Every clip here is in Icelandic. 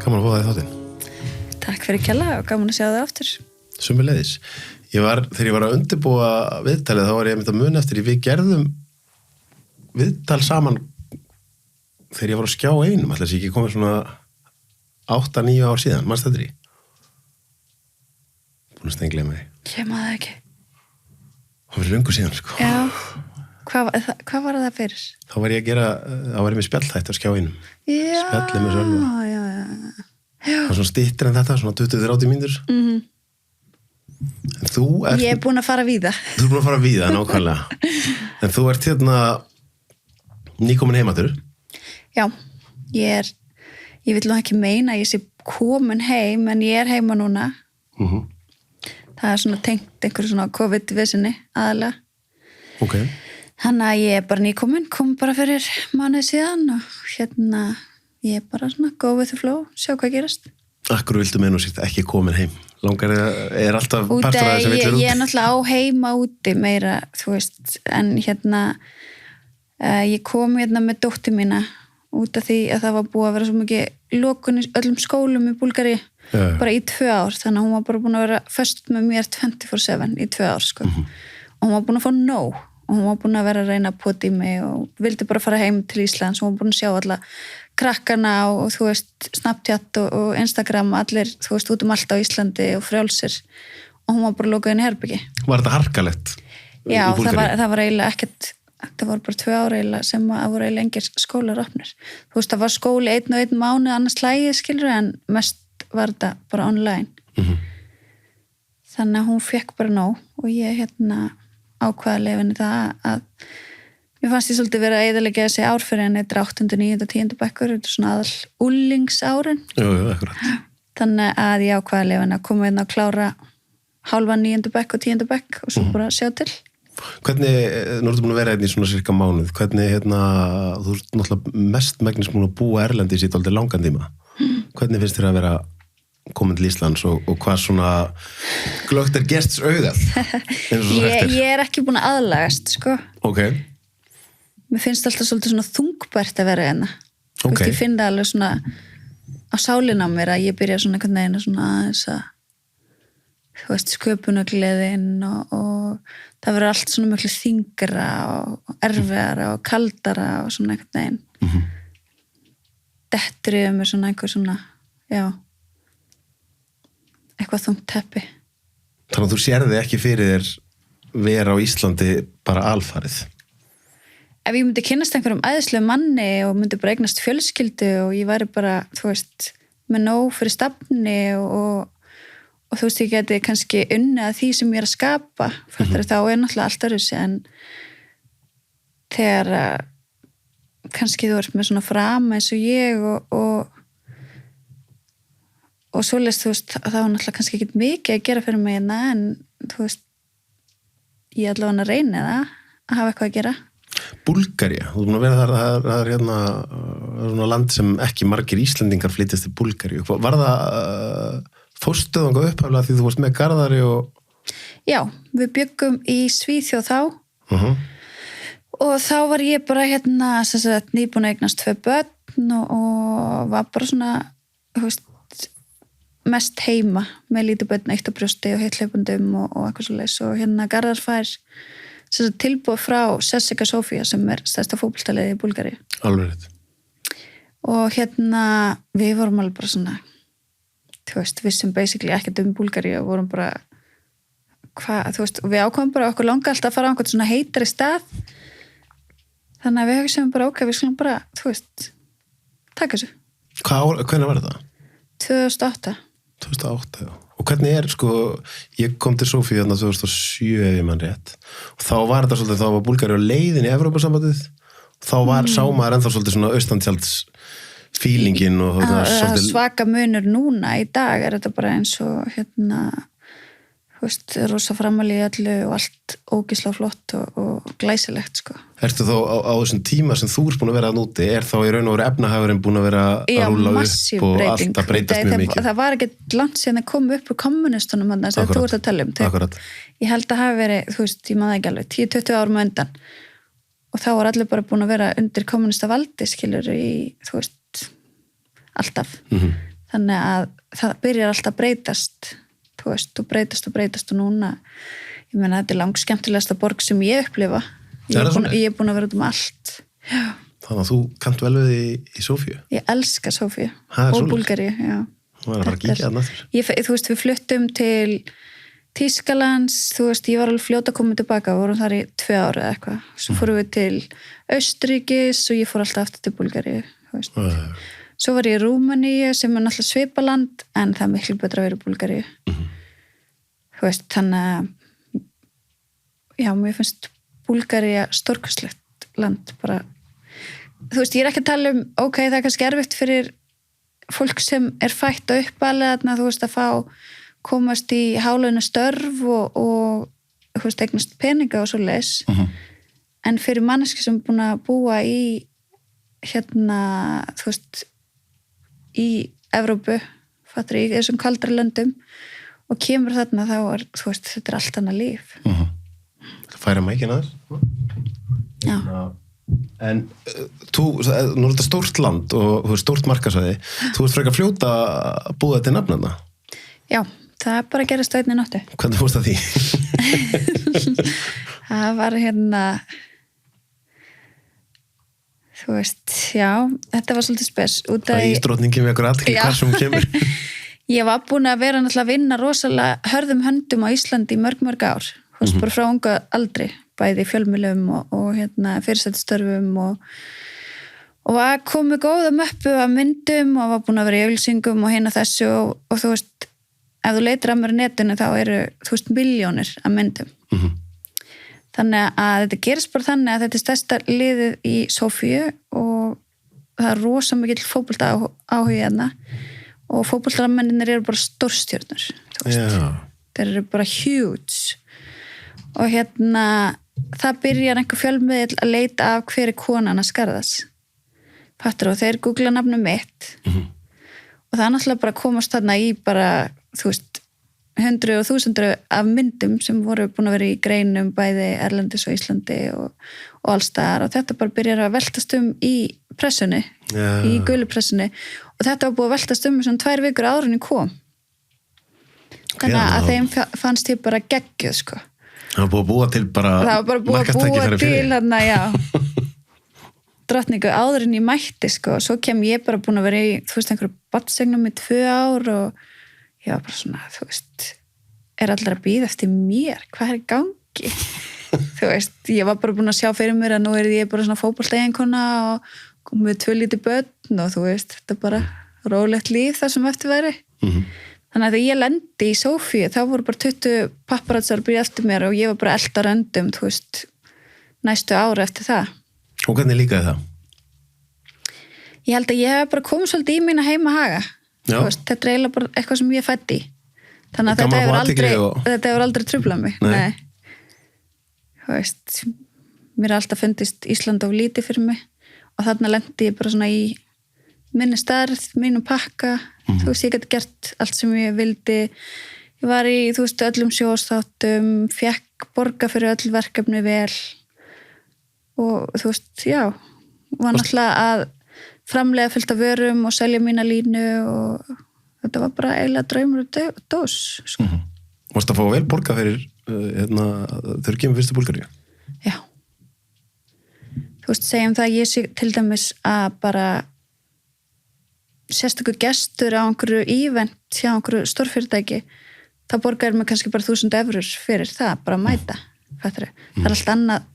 Gaman að fá það í þáttinn. Takk fyrir kjalla og gaman að sjá það aftur. Sömuleiðis. Þegar ég var að undirbúa viðtalið, þá var ég að muna eftir við gerðum viðtal saman þegar ég var að skjá einum. Ætli þessi ekki komið svona 8-9 ár síðan, manstu þetta í? Búin að stengla með því. Ég maður það ekki. Það var löngu síðan, sko. Já. Hvað var það fyrir? Þá var ég með spjallþætti að skjá einum. Já. Spjallið með Sölva. Já. Það var svona styttir en þetta, svona 20-30 mínútur. Mhm. En þú ert... Ég er búin að fara víða. Þú er búin að fara víða, nákvæmlega. En þú ert nýkomin heimatur. Já, ég vil nú ekki meina að ég sé komin heim, en ég er heima núna. Það er svona tengt einhverju svona COVID-vissinni aðalega. Ok. Þannig að ég er bara nýkomin, kom bara fyrir mánuð síðan og ég er bara svona go with the flow, sjá hvað gerast. Akkur viltu meina og sýtt ekki komin heim? Langar er alltaf partur af þessi villir út? Ég er náttúrulega á heima úti meira, þú veist, en ég kom með dóttur mína út af því að það var búið að vera svo mikið lokun í öllum skólum í Búlgaríu, bara í 2 ár, þannig að hún var bara búin að vera föst með mér 24/7 í 2 ár, sko. Og hún var búin að fá nóg, og hún var búin að vera að reyna að pota í mig og vildi bara fara heim til Íslands, hún var búin að sjá alla krakkana og þú veist, Snapchat og Instagram, allir, þú veist, út allt á Íslandi og frjálsir, og hún var bara lokað inn í herbyggi. Var þetta harkalegt? Já, það var eiginlega ekkert, það var bara 2 ár eiginlega sem að voru eiginlega engir skólar opnir. Þú veist, það var skóli 1 og 1 mánuð, annars slægið, skilur, en mest var þetta bara online. Þannig að hún fekk bara nóg og ég ákvaða lefinni það að mér fannst ég svolítið verið að eyðileggja þessi ár fyrir henni, þetta er 8., 9., 10. bekkur, þetta er svona aðal úlingsárin. Jú, akkurat. Þannig að ég ákvaða lefinni að koma inn að klára hálfa 9. bekk og 10. bekk og svo bara sjá til. Hvernig, nú ertu búin að vera í svona cirka mánuð, hvernig, þú ert náttúrulega mest megnis búin að búa erlendis í dálítið langan tíma. Hvernig finnst þér að vera komin til Íslands og hvað svona glögt er gests augað? Ég er ekki búin að aðlagast, sko. Ok. Mér finnst alltaf svolítið svona þungbært að vera hérna. Ok. Ég finn það alveg svona á sálina á mér að ég byrja svona einhvern veginn svona aðeins að þú veist, sköpunargleðin og það verður allt svona mjög þyngra og erfiðara og kaldara og svona einhvern veginn. Dettur yfir mér svona einhver svona, já, eitthvað þungt teppi. Þannig að þú sérði ekki fyrir þér vera á Íslandi bara alfarið? Ef ég myndi kynnast einhverjum æðislega manni og myndi bara eignast fjölskyldu og ég væri bara, þú veist, með nóg fyrir stafni og þú veist, ég geti kannski unnið að því sem ég er að skapa, þá er náttúrulega allt öðruvísi, en þegar kannski þú ert með svona frama eins og ég og svoleiðis, þú veist, þá er náttúrulega kannski ekki mikið að gera fyrir mig en þú veist, ég allavega að reyna það að hafa eitthvað að gera. Búlgaría, þú er búin að vera þar, það er svona land sem ekki margir Íslendingar flytjast til Búlgaríu. Var það fórstuð þangað upphaflega því þú varst með Garðari og... Já, við byggum í Svíþjóð þá og þá var ég bara nýbúin að eignast 2 börn og var bara svona, þú veist, mest heima með lítið börn, 1 á brjósti og heillaupundum og eitthvað svo leys og Garðar fær tilbúið frá CSKA Sofia sem er stærsta fótboltaliðið í Búlgaríu. Alveg rétt. Og við vorum alveg bara svona, þú veist, við sem basically ekkert Búlgaríu og vorum bara, þú veist, og við ákomum bara okkur langa alltaf að fara á einhvern svona heitari stað, þannig að við hugsaum bara, ok, við skulum bara, þú veist, taka þessu. Hvenær var þetta? 2008. 2008, já. Og hvernig sko, ég kom til Sofíu 2007 ef ég mann rétt, og þá var þetta svolítið, þá var Búlgaríu á leiðin í Evrópusambandið, þá sá maður ennþá svolítið svona austantjalds feelingin og svolítið... Svaka munur núna, í dag er þetta bara eins og þú veist, rosa framali í öllu og allt ógislega flott og glæsilegt, sko. Ertu þá á þessum tíma sem þú ert búin að vera að núti, er þá í raun og veru efnahagurinn búin að vera að rúlla upp og allt að breytast mjög mikið? Það var ekki langt síðan að koma upp úr kommunistunum þess að þú ert að tala um. Akkurat. Ég held að hafi verið, þú veist, ég maður ekki alveg 10-20 árum undan og þá var allir bara búin að vera undir kommunista valdi, skilur, í, þú veist, alltaf. þannig að það byrjar alltaf að breytast þú veist, og breytast og núna ég meina þetta lang skemmtilegasta borg sem ég upplifa ég er búin að vera út allt já. Þannig að þú kannt vel við í Sofíu ég elska Sofíu og Búlgaríu já. Það var að fara að kíkja þarna þú veist, við fluttum til Þýskalands, þú veist, ég var alveg fljóta að koma tilbaka, við vorum þar í 2 ára eða eitthvað, svo fórum við til Austurríkis og ég fór alltaf aftur til Búlgaríu, þú veist. Svo var ég í Rúmeníu sem er náttúrulega svipaland, en það er miklu betra að vera í Búlgaríu. Þú veist, þannig að, já, mér finnst Búlgaríu stórkostlegt land, bara, þú veist, ég er ekki að tala ok, það er kannski erfitt fyrir fólk sem er fætt og uppalega, þú veist, að komast í hálauna störf og þú veist, eignast peninga og svo leis en fyrir manneski sem er búin að búa í þú veist í Evrópu fattur í þessum kaldra löndum og kemur þarna þá þú veist, þetta er allt annað líf Færa mækinn aðeins Já En nú er þetta stórt land og þú er stórt markasvæði þú ert frekar fljóta að búa þetta í nafnana Já það er bara að gerast á einni nóttu. Hvernig fórst það því? Það var þú veist, já, þetta var svolítið spes. Það er ísdrottningi með okkur aðtekli hvar sem kemur. Ég var búin að vera náttúrulega að vinna rosalega hörðum höndum á Íslandi í mörg ár. Þú veist, bara frá unga aldri, bæði í fjölmiðlum og fyrirsættstörfum og að komi góða möppu af myndum og var búin að vera í auglýsingum og hérna þessu og þú veist, ef þú leitir að mér á netinu þá eru, þú veist, milljónir af myndum. Þannig að þetta gerist bara þannig að þetta er stærsta liðið í Sofíu og það er rosa mikill fótbolta áhugi hérna og fótboltamennir eru bara stórstjörnur, þú veist. Þeir eru bara huge. Og það byrjar einhver fjölmiðill að leita af hver er konan að Skarðas. Fattur og þeir googla nafnum mitt og það er náttúrulega bara að komast þarna í bara þú veist, 100 og 1000 af myndum sem voru búin að vera í greinum bæði Erlendis og Íslandi og allstaðar og þetta bara byrjar að veltast í pressunni, í gulupressunni og þetta var búið að veltast svona 2 vikur áður en ég kom. Þannig að þeim fannst ég bara geggjuð, sko. Það var búið að búa til bara það var bara búið að búa til já drottningu áður en ég mætti, sko og svo kem ég bara búin að vera í, þú veist, einhverju badsegnum í 2 ár og ég var bara svona, þú veist, er allir að bíða eftir mér, hvað er í gangi? Þú veist, ég var bara búin að sjá fyrir mér að nú er ég bara svona fótboltaeiginkona og komið með 2 lítið börn og þú veist, þetta er bara rólegt líf það sem eftir væri. Þannig að þegar ég lendi í Sofíu, þá voru bara 20 papparazzar að byrja eftir mér og ég var bara elda röndum, þú veist, næstu ára eftir það. Og hvernig líkaði það? Ég held að ég hef bara komið svolítið í mína heimahaga. Veist, þetta er eiginlega bara eitthvað sem ég fætti í. Þannig að þetta hefur aldrei truflað mig. Nei. Þú veist, mér er alltaf fundist Ísland of lítið fyrir mig og þarna lendi ég bara svona í minni stærð, mínum pakka. Þú veist, ég gæti gert allt sem ég vildi. Ég var í, þú veist, öllum sjóðstáttum, fékk borga fyrir öll verkefni vel og þú veist, já, var náttúrulega að framlega fullt af vörum og selja mína línu og þetta var bara eiginlega draumur og dós, sko. Varstu að fá vel borga fyrir þegar kemur fyrstu Búlgaríu? Já. Þú veist, segjum það að ég sé til dæmis að bara sérstakur gestur á einhverju event hjá einhverju stórfyrirtæki það borgar mig kannski bara 1000 eurur fyrir það, bara að mæta. Það er allt annað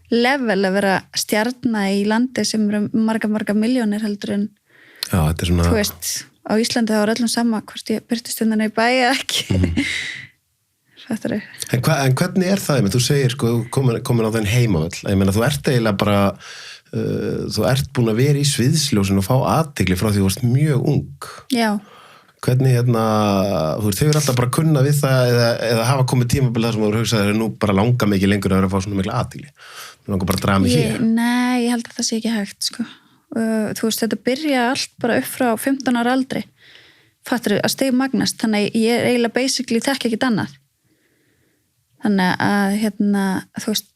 level að vera stjarna í landi sem eru marga milljónir heldur en já, þetta er svona þú veist, á Íslandi þá er öllum sama hvort ég byrtist undan í bæ eða ekki En hvernig er það? Þú segir, sko, komin á þenn heimavöll ég meina, þú ert eiginlega bara þú ert búin að vera í sviðsljósin og fá athygli frá því þú varst mjög ung Já Hvernig, þú veist, þau eru alltaf bara að kunna við það eða hafa komið tímabil þar sem þú eru hugsað nú bara langa mikið lengur að vera að fá svona mikla athygli. Þú langar bara að draga mig hér. Nei, ég held að það sé ekki hægt, sko. Þú veist, þetta byrja allt bara upp frá 15 ára aldri. Fattur að steg magnast, þannig að ég eiginlega basically þekki ekkert annað. Þannig að, þú veist,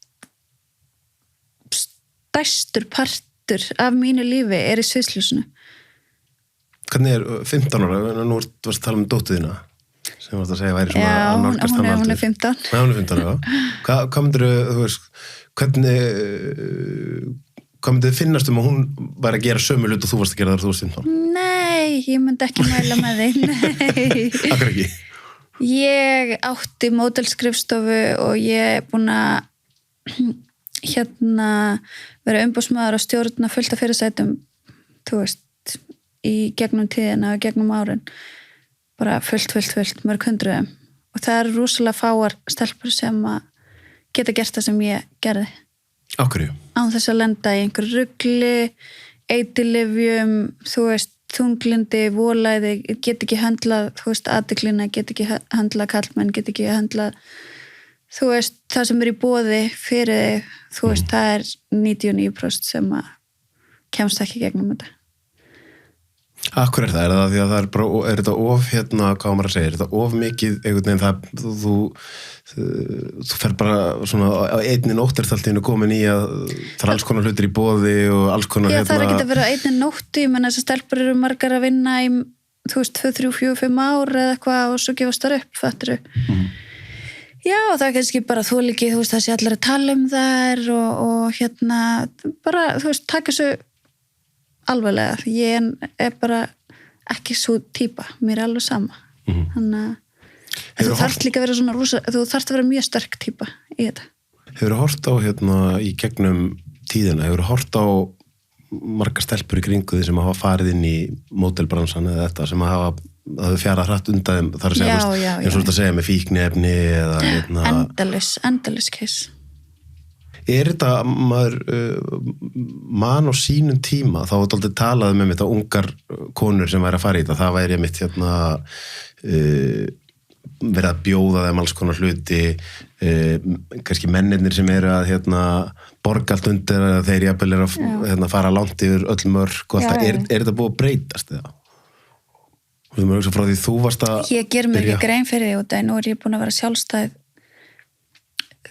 stærstur partur af mínu lífi er í sviðsljósinu. Hvernig 15 ára? Nú varst að tala dóttur þína sem varst að segja væri svona já, að nálgast hann aldur. hún er 15. Já, hún er 15, já. Hvað myndirðu, þú veist, hvað myndirðu finnast að hún væri að gera sömu hlut og þú varst að gera þar þú varst 15? Nei, ég myndi ekki mæla með þig. Nei. Akkur ekki? Ég átti módelskrifstofu og ég er búin að vera umboðsmaður og stjórna fullt af fyrirsætum, þú veist, í gegnum tíðina og gegnum árin. Bara fullt, mörg hundruðum. Og það eru rosalega fáar stelpur sem að geta gert það sem ég gerði. Á hverju? Án þess að lenda í einhver rugli, eiturlyfjum, þú veist, þunglindi, volæði, get ekki höndlað, þú veist, athyglina, get ekki höndlað kallmenn, get ekki höndlað, þú veist, það sem er í boði fyrir þig, þú veist, það er 99% sem að kemst ekki gegnum þetta. Akkur er það? Er það því að það er bara, er þetta of, hvað maður að segja, er þetta of mikið, einhvern veginn það, þú fer bara svona á einni nótt er það alltaf komin í að það er alls konar hlutir í boði og alls konar Já, það er ekki að vera á einni nóttu, ég menn þessar stelpur eru margar að vinna í, þú veist, 2, 3, 4, 5 ár eða eitthvað og svo gefast það upp, fattur Já, það er kannski bara þú líki, þú veist, það sé allir að tala um þær og bara, þú veist, taka þessu alvarlega, ég er bara ekki svo típa, mér er alveg sama þannig að þú þarft líka að vera svona þú þarft að vera mjög sterk típa í þetta. Hefurðu horft á í gegnum tíðina, hefurðu horft á margar stelpur í kringu því sem hafa farið inn í módelbransan eða þetta sem hafa fjarað hratt undan þeim, þar að segja, eins og þetta segja með fíkniefni eða endalaus case. Er þetta maður mann á sínum tíma, þá var þetta aldrei talað með mitt að ungar konur sem væri að fara í þetta, það væri mitt verið að bjóða þeim alls konar hluti, kannski mennirnir sem eru að borga allt undir að þeir jafnvel eru að fara langt yfir öll mörk og allt það, er þetta búið að breytast eða? Þú veist frá því þú varst að Ég ger mér ekki grein fyrir því út en nú er ég búin að vera sjálfstæð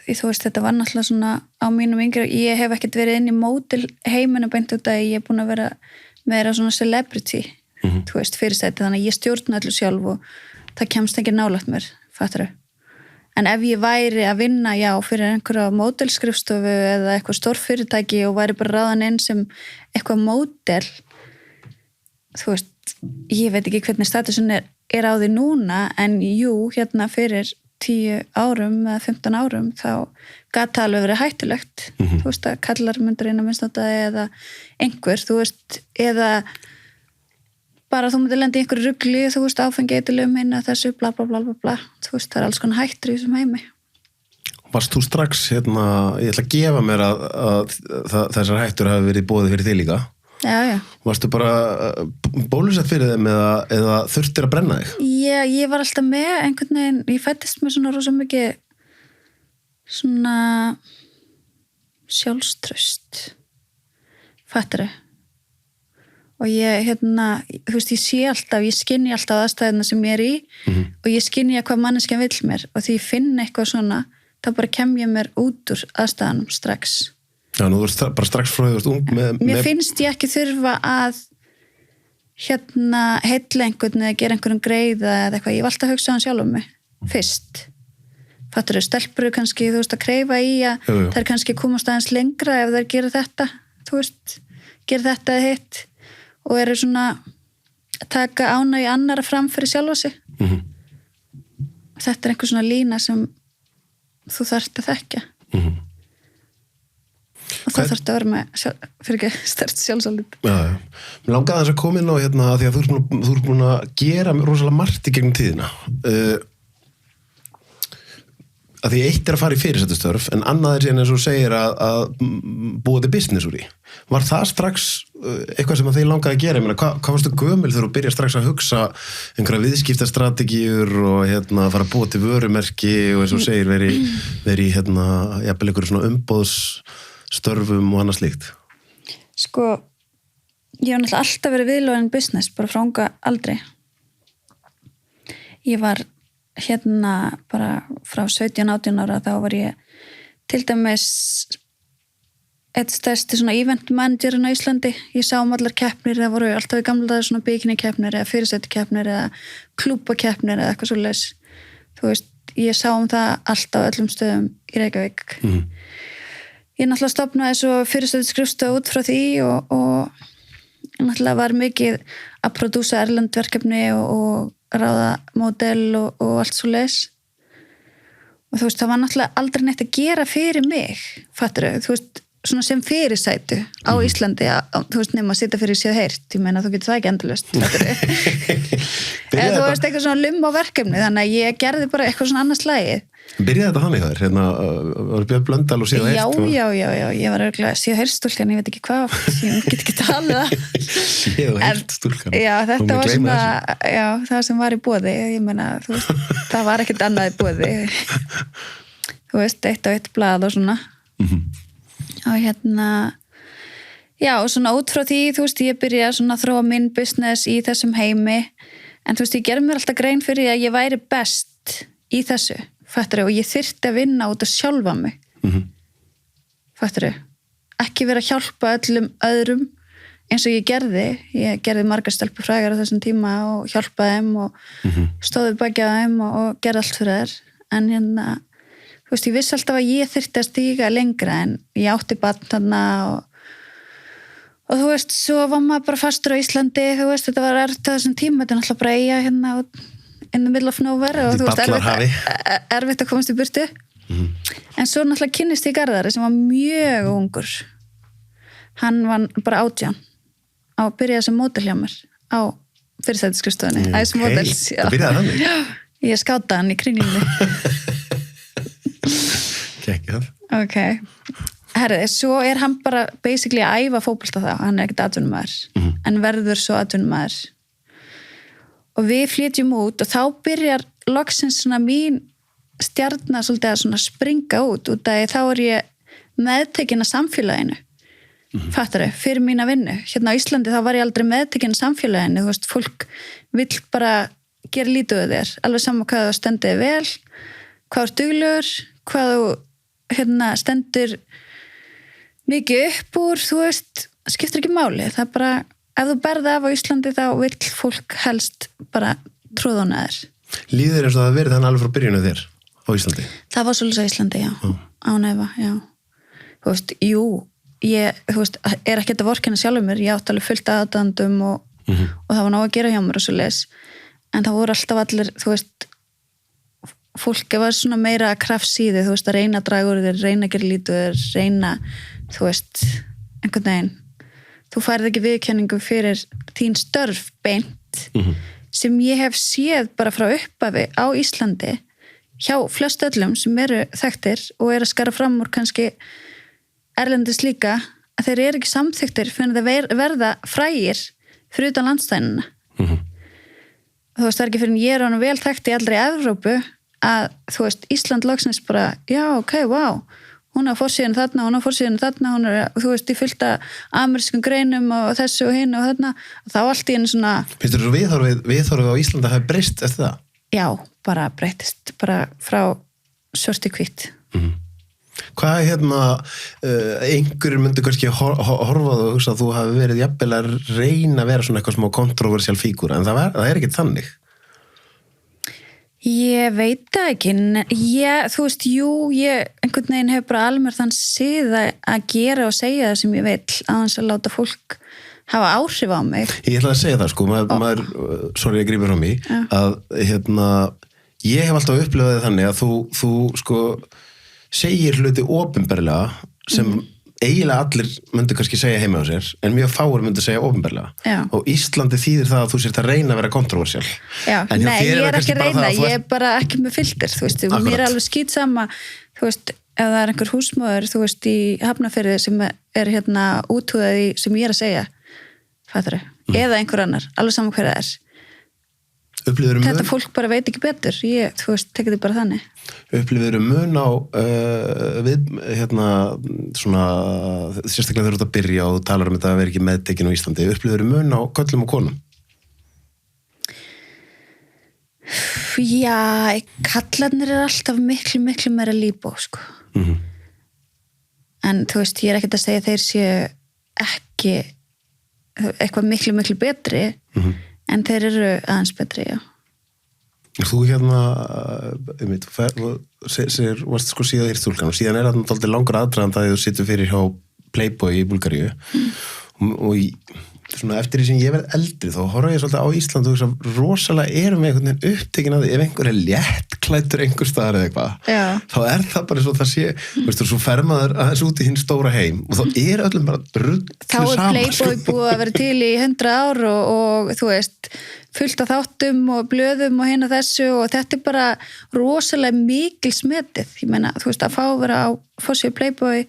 því þú veist þetta var náttúrulega svona á mínum yngri, ég hef ekkert verið inn í módel heiminu beint út að ég er búin að vera meira svona celebrity þú veist fyrirstætti, þannig að ég stjórna allir sjálf og það kemst ekki nálægt mér, fattar þau en ef ég væri að vinna fyrir einhverja módelskrifstofu eða eitthvað stórfyrirtæki og væri bara ráðan inn sem eitthvað módel þú veist, ég veit ekki hvernig statusin er á því núna en jú, fyrir 10 árum eða 15 árum þá gata alveg verið hættulegt þú veist að kallar myndur inn að minnstnótaði eða einhver, þú veist eða bara þú myndir lenda í einhverju rugli, þú veist áfengi eiturlyfjum minna þessu bla bla bla bla bla þú veist það er alls konar hættur í þessum heimi. Varst þú strax ég ætla að gefa mér að þessar hættur hafi verið boðið fyrir þig líka? Já. Varstu bara bólusett fyrir þeim eða þurftir að brenna þig? Já, ég var alltaf með einhvern veginn, ég fættist með svona rosa mikið svona sjálfstraust fattari og ég, þú veist, ég sé alltaf ég skynja alltaf aðstæðina sem ég er í og ég skynja hvað manneskjan vill mér og því ég finn eitthvað svona þá bara kem ég mér út úr aðstæðanum strax Já, nú þú bara strax frá því þú ert ung Mér finnst ég ekki þurfa að heilla einhvern eða gera einhverjum greiða eða eitthvað, ég var alltaf að hugsa hann sjálf um mig fyrst fattur þau, stelpur eru kannski, þú veist, að kreifa í að þær kannski komast aðeins lengra ef þær gera þetta, þú veist gera þetta eða hitt og eru svona að taka ánægju annara fram fyrir sjálfa sig þetta er einhver svona lína sem þú þarft að þekkja og það þarf að vera með fyrir ekki stærst sjálfsálit Mér langaði þess að koma inn á því að þú ert búin að gera rosalega margt í gegnum tíðina að því eitt er að fara í fyrirsættustörf en annað er síðan eins og segir að búa til business úr í var það strax eitthvað sem að þið langaði að gera hvað varstu gömul þegar þú byrjar strax að hugsa einhverja viðskiptastrategíur og fara að búa til vörumerki og eins og segir veri jafnvel einhverju svona umboðsstörfum og annað slíkt Sko ég var náttúrulega alltaf verið viðlóðin business bara frá unga aldrei ég var bara frá 17-18 ára þá var ég til dæmis eitt stærsti svona event managerinn á Íslandi. Ég sá allar keppnir, það voru alltaf í gamla daga svona bikini-keppnir eða fyrirsætikeppnir eða klúbbakeppnir eða eitthvað svoleiðis. Þú veist, ég sá það alltaf á öllum stöðum í Reykjavík. Ég náttúrulega stofnaði svo fyrirsætiskrifstofu út frá því og náttúrulega var mikið að prodúsa erlend verkefni og ráða módel og allt svoleiðis. Og þú veist, það var náttúrulega aldrei neitt að gera fyrir mig, fattarðu, þú veist, svona sem fyrirsætu á Íslandi, þú veist, nema að sitja fyrir séð heyrt, ég meina þú getur það ekki endalaust, fattarðu. Eða þú veist, eitthvað svona lumm á verkefni, þannig að ég gerði bara eitthvað svona annars lagið. Byrjaði þetta þannig þar? Var Björn Blöndal og séð heyrt? Já, ég var örugglega séð heyrstúlkan, ég veit ekki hvað, ég get ekki talið það. Séð heyrt stúlkan. Já, þetta var svona, já, það sem var í boði, ég meina, þú veist, það var ekkert annað í boði. Þú veist, 1 og 1 blað og svona. Og já, og svona út frá því, þú veist, ég byrjaði svona að þróa minn business í þessum heimi, en þú veist, ég gerði mér alltaf grein fyrir að ég væri best í þessu. Fattarðu, og ég þyrfti að vinna út að sjálfa mig. Fattarðu, ekki vera að hjálpa öllum öðrum eins og ég gerði margar stelpur frægar á þessum tíma og hjálpaði þeim og stóði baki á þeim og gerði allt fyrir þær, en þú veist, ég vissi alltaf að ég þyrfti að stíga lengra, en ég átti barn þarna og þú veist, svo var maður bara fastur á Íslandi, þú veist, þetta var erfitt á þessum tíma, þetta er náttúrulega bara eiga hérna in the middle of nowhere og þú veist, erfitt að komast í burtu. En svo náttúrulega kynnist ég Garðari sem var mjög ungur. Hann var bara 18 á að byrja sem módel hjá mér á fyrirsætiskrifstofunni, Ice Models. Það byrjaði þannig? Já, ég skátaði hann í kringlunni. Kekjað. Ok. Herði, svo er hann bara basically að æfa fótbolta þá, hann er ekkert atvinnumaður, en verður svo atvinnumaður. Og við flytjum út og þá byrjar loksins svona mín stjarna svolítið að svona springa út að þá er ég meðtekin að samfélaginu. Fattarðu, fyrir mína vinnu. Hérna á Íslandi þá var ég aldrei meðtekin að samfélaginu, þú veist, fólk vill bara gera lítið af þér, alveg saman hvað þú stendur vel, hvað þú duglegur, hvað þú stendur mikið upp úr, þú veist, skiptir ekki máli, það er bara ef þú berði af á Íslandi þá vill fólk helst bara tróðuna þér. Líður eins og það verið þannig alveg frá byrjunu þér á Íslandi? Það var svolítið á Íslandi, já. Án efa, já. Þú veist, jú, ég, þú veist, er ekki þetta vorkenna sjálfur mér, ég átti alveg fullt aðdæmdum og það var nóg að gera hjá mér og svo leis, en það voru alltaf allir, þú veist, fólki var svona meira kraftsíði, þú veist, að reyna að draga úr þér, reyna að gera lítið þér, reyna, þú veist, einhvern veginn. Þú færð ekki viðurkenningu fyrir þín störf beint sem ég hef séð bara frá upphafi á Íslandi hjá flest öllum sem eru þekktir og eru að skara fram úr kannski erlendis líka, að þeir eru ekki samþyktir fyrir að verða frægir fyrir utan landstænuna. Þú veist, það er ekki fyrir en ég er honum vel þekkt í allri Evrópu að, þú veist, Ísland loksins bara, já, ok, wow, hún á forsíðan þarna, hún er, þú veist, í fullta amerískum greinum og þessu og hinn og þarna, og þá allt í einu svona... Finnst þú viðhorfið á Íslandi að hafa breyst eftir það? Já, bara breytist, bara frá svörti hvítt. Hvað einhverjir myndu kannski horfa og hugsa að þú hafi verið jafnvel að reyna að vera svona eitthvað smá kontroversial fígúra, en það er ekki þannig. Ég veit það ekki, þú veist, ég einhvern veginn hef bara alveg þann sið að gera og segja það sem ég vil aðeins að láta fólk hafa áhrif á mig. Ég ætla að segja það, sko, maður sorry, ég grípur frá mig, að ég hef alltaf upplifað þannig að þú sko, segir hluti opinberlega sem eiginlega allir myndu kannski segja heima á sér, en mjög fáir myndu segja opinberlega. Og Íslandi þýðir það að þú sért að reyna að vera kontroversial. Já, nei, ég er ekki að reyna, ég er bara ekki með filter, þú veist, mér er alveg skítsama, þú veist, ef það er einhver húsmóður, þú veist, í Hafnarfirði sem er úthúðað í sem ég er að segja, fattarðu, eða einhver annar, alveg saman hver það er. Þetta fólk bara veit ekki betur, þú veist, tekið þið bara þannig. Upplifir mun á svona sérstaklega þegar þú ert að byrja og talar þetta að vera ekki meðtekin á Íslandi, upplifir mun á köllum og konum? Já, kallarnir er alltaf miklu meira líbó, sko. en þú veist, ég er ekkert að segja að þeir séu ekki eitthvað miklu, miklu betri en þeir eru aðeins betri, já. Þú varst sko síðan hirtstúlkan og síðan er þetta aldrei langur aðdraðan það að þú situr fyrir hjá Playboy í Búlgaríu og svona eftir því sem ég verð eldri þá horfa ég svolítið á Ísland og hugsa rosalega erum við einhvern veginn upptekin að því ef einhver er léttklæddur einhver staðar eða eitthvað þá er það bara svo það sé veistu, svo fer maður aðeins út í hinn stóra heim og þá er öllum bara rullu saman. Þá Playboy búið að vera til í 100 ár og þú veist fullt af þáttum og blöðum og hinn og þessu og þetta er bara rosalega mikil smetið, ég meina þú veist að fá að vera á forsíðu Playboy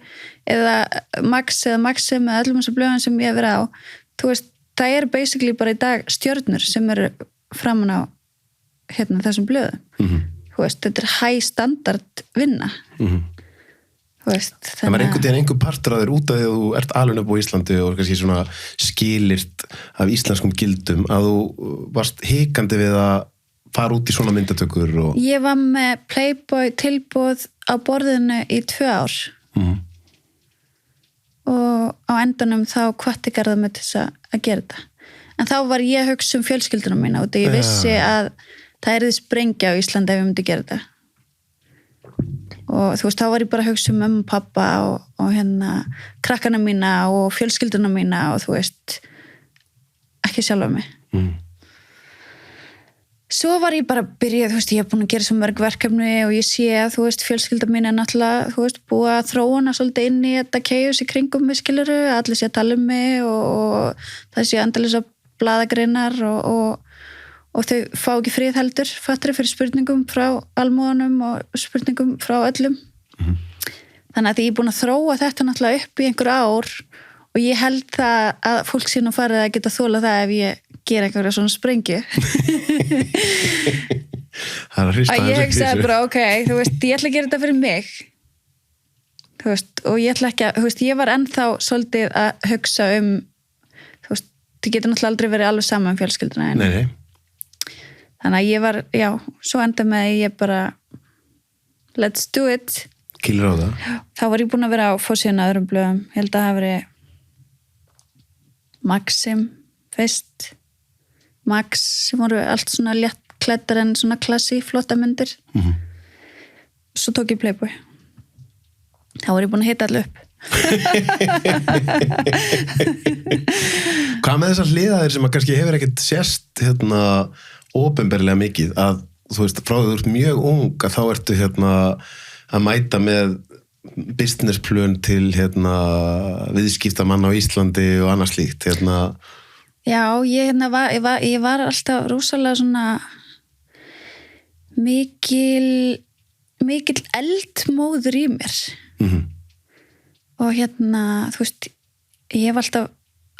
eða Maxim eða öllum þessu blöðum sem ég hef verið á þú veist, það er basically bara í dag stjörnur sem eru framan á þessum blöðum þú veist, þetta er high standard vinna þú veist það var einhver partur að þér út af því að þú ert alveg upp á Íslandi og kannski svona skilyrt af íslenskum gildum að þú varst hikandi við að fara út í svona myndatökur og... Ég var með Playboy tilboð á borðinu í 2 ár og á endanum þá hvatti Garðar mig til að gera þetta en þá var ég að hugsa fjölskylduna mína og ég vissi að það yrði sprengja á Íslandi ef ég myndi gera þetta og þú veist þá var ég bara að hugsa mömmu og pappa og krakkana mína og fjölskylduna mína og þú veist ekki sjálfa mig Svo var ég bara að byrja, þú veist, ég hef búin að gera svo mörg verkefni og ég sé að, þú veist, fjölskylda mín er náttúrulega, þú veist, búið að þróuna svolítið inn í þetta chaos í kringum mig, skiluru, allir sé að tala um mig og það sé endalaus að blaðagreinar og þau fá ekki frið heldur, fattri fyrir spurningum frá almúðunum og spurningum frá öllum. Þannig að ég er búin að þróa þetta náttúrulega upp í einhver ár og ég held það að fólk sé nú farið að geta þólað það ef ég gera einhverja svona sprengju. Það er að hrista ég hugsaði bara, ok, þú veist, ég ætla að gera þetta fyrir mig. Þú veist, og ég ætla ekki að, þú veist, ég var ennþá svolítið að hugsa þú veist, þið getur náttúrulega aldrei verið alveg saman fjölskylduna. Nei. Þannig að ég var, já, svo enda með ég bara, let's do it. Kýlir á það? Þá var ég búin að vera á forsíðan öðrum blöðum. Ég held að það hafi verið Maxim fyrst. Max sem voru allt svona léttklæddar en svona klassi, flotta myndir. Svo tók ég Playboy. Þá var ég búin að hita allir upp. Hvað með þessar hliðaðir sem að kannski hefur ekkert sést opinberlega mikið að þú veist, frá því þú ert mjög ung að þá ertu að mæta með businessplön til viðskiptamann á Íslandi og annað slíkt Já, ég var alltaf rosalega svona mikil eldmóður í mér og þú veist ég hef alltaf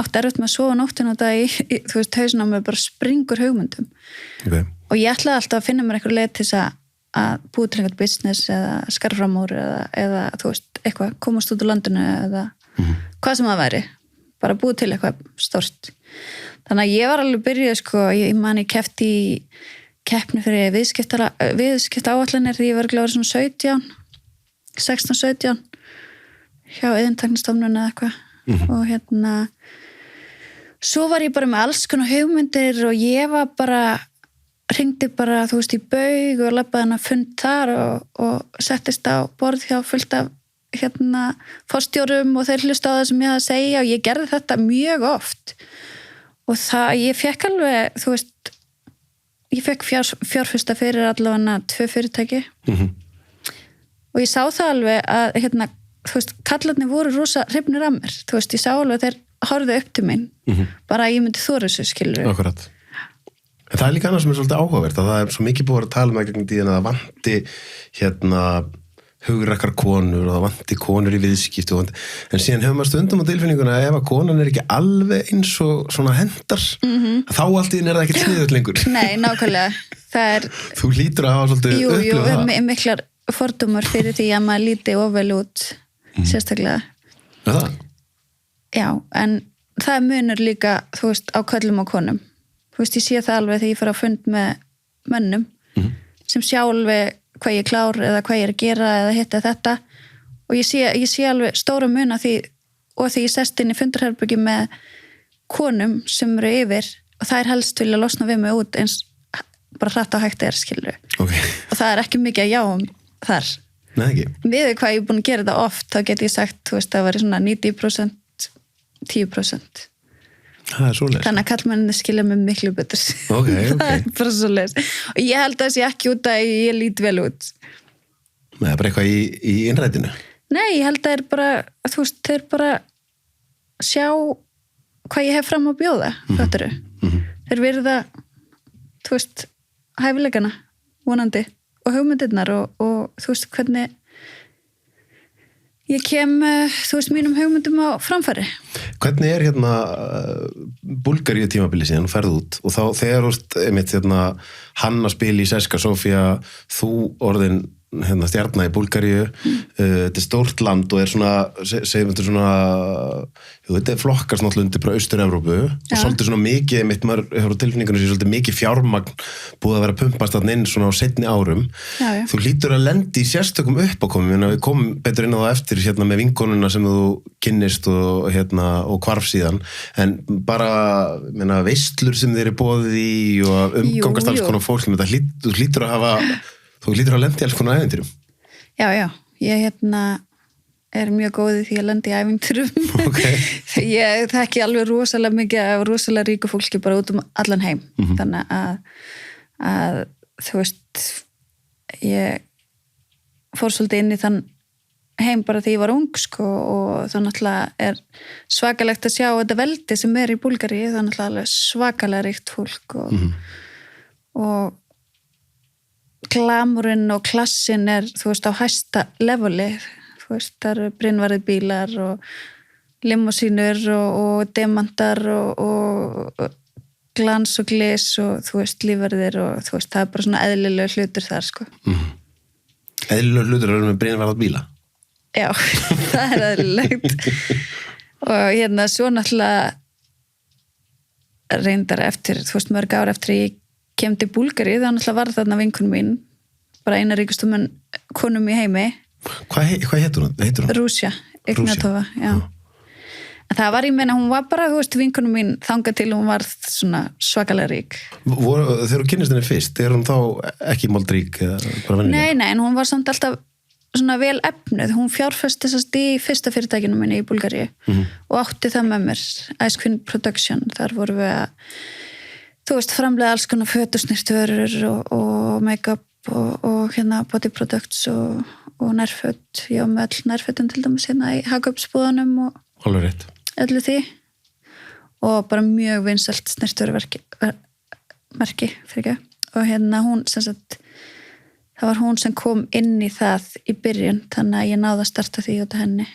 átt erfitt með að sofa nóttin og það þú veist, hausinn á mig bara springur hugmyndum og ég ætlaði alltaf að finna mér einhver leið til þess að búið til eitthvað business eða skara fram úr eða þú veist, eitthvað, komast út úr landinu eða hvað sem það væri bara búið til eitthvað stórt þannig að ég var alveg byrjuð sko, ég man ég keppti í keppni fyrir viðskipta áallanir þegar ég var gláður svona 16-17 hjá Iðntæknistofnun eða eitthvað og svo var ég bara með alls konar hugmyndir og ég var bara hringdi bara, þú veist, í baug og labbaði hann að fund þar og settist á borð hjá fullt af forstjórum og þeir hlusta á það sem ég hafði að segja og ég gerði þetta mjög oft og ég fekk alveg, þú veist ég fekk fjárfesta fyrir allavega 2 fyrirtæki og ég sá það alveg að þú veist, kallarnir voru rosa hrifnir af mér, þú veist, ég sá alveg að þeir horfðu upp til mín, bara að ég myndi þora þessu, skilur við. Akkurat. En það er líka annað sem er svolítið áhugavert að það er svo mikið búið að tala með gegnum tíðina að það vanti hugrakkar konur og það vanti konur í viðskipti en síðan hefur maður stundum á tilfinninguna að ef að konan er ekki alveg eins og svona hendar þá allt í er það ekki sniðut lengur. Nei, nákvæmlega. Þú hlýtur að hafa svolítið upplifað það. Jú, miklar fordómar fyrir því að maður líti ofvel út sérstaklega. Það? Já, en það munur líka, þú veist, á köllum og konum. Þú veist, ég sé það alveg þegar ég fer á fund með mönnum sem sjá alveg hvað ég klár eða hvað ég er að gera eða hitta þetta og ég sé alveg stóra mun á því og því ég sest inn í fundarherbyggi með konum sem eru yfir og það helst vilja losna við mig út eins bara hratt og hægt skilur okay. Og það ekki mikið að jáum þar. Nei, ekki. Við hvað ég er búin að gera þetta oft þá get ég sagt, þú veist, það væri svona 90% 10%. Það svoleiðis. Þannig að kallmenninni skilja mig miklu betur. Okay. Það bara svoleiðis. Og ég held að það sé ekki út að ég lít vel út. Nei, það bara eitthvað í innrætinu. Nei, ég held að bara, þú veist, þeir bara sjá hvað ég hef fram að bjóða, þáttur. Þeir virða, þú veist, hæfileikana, vonandi, og hugmyndirnar og þú veist, hvernig ég kem, þú veist, mínum hugmyndum á framfæri. Hvernig hérna Búlgaríu tímabili síðan ferð út og þá þegar einmitt hann að spila í Seska Sofía, þú orðin stjarna í Búlgaríu, þetta stórt land og svona, segjum þetta svona, þetta flokkast náttúrulega undir bara Austur-Evrópu og svolítið svona mikið, einmitt maður hefur á tilfinningunum sér svolítið mikið fjármagn búið að vera pumpast þarna inn svona á seinni árum. Já. Þú hlýtur að lendi í sérstökum uppákomum, við komum betur inn á það eftir með vinkonuna sem þú kynnist og hvarf síðan, en bara veislur sem þeir eru boðið í og umgangast alls konar fólk, þú hlýtur að hafa Þú lítur að lendi í alls konar ævintýrum. Já, ég er mjög góð í því að lendi í ævintýrum. Okay. Ég þekki alveg rosalega mikið af rosalega ríku fólki bara út allan heim. Þannig að þú veist, ég fór svolítið inn í þann heim bara því ég var ung, sko, og það náttúrulega svakalegt að sjá þetta veldi sem í Búlgaríu, það náttúrulega svakalega ríkt fólk og glamurinn og klassin þú veist, á hæsta leveli, þú veist, það eru brinnvarið bílar og limosínur og demantar og glans og glis og þú veist, lífverðir og þú veist, það bara svona eðlilega hlutur þar, sko. Eðlilega hlutur eru með brinnvarið bíla? Já, það eðlilegt. Og svo náttúrulega reyndar eftir, þú veist, mörg ár eftir ég kem til Búlgaríu, það náttúrulega var þarna vinkun mín, bara eina ríkustumenn konum í heimi. Hvað heitir hún? Rúsja, Ignatova, já. En það var, ég meina, hún var bara, þú veist, vinkunum mín þangað til hún var svona svakalega rík. Þegar þú kynnist henni fyrst, hún þá ekki moldrík? Nei, en hún var samt alltaf svona vel efnuð. Hún fjárfestist í fyrsta fyrirtækinu minni í Búlgaríu og átti það með mér, Ice Queen Production, þar vorum við að þú veist, framlega alls konar fötusnirtvörur og make-up og body products og nærföt. Ég var með öll nærfötun til dæmis í Hagkaupsbúðunum og alveg rétt. Öllu því. Og bara mjög vinsælt snirtvörumerki fyrir ekki. Og hún, sem sagt, það var hún sem kom inn í það í byrjun, þannig að ég náði að starta því út af henni.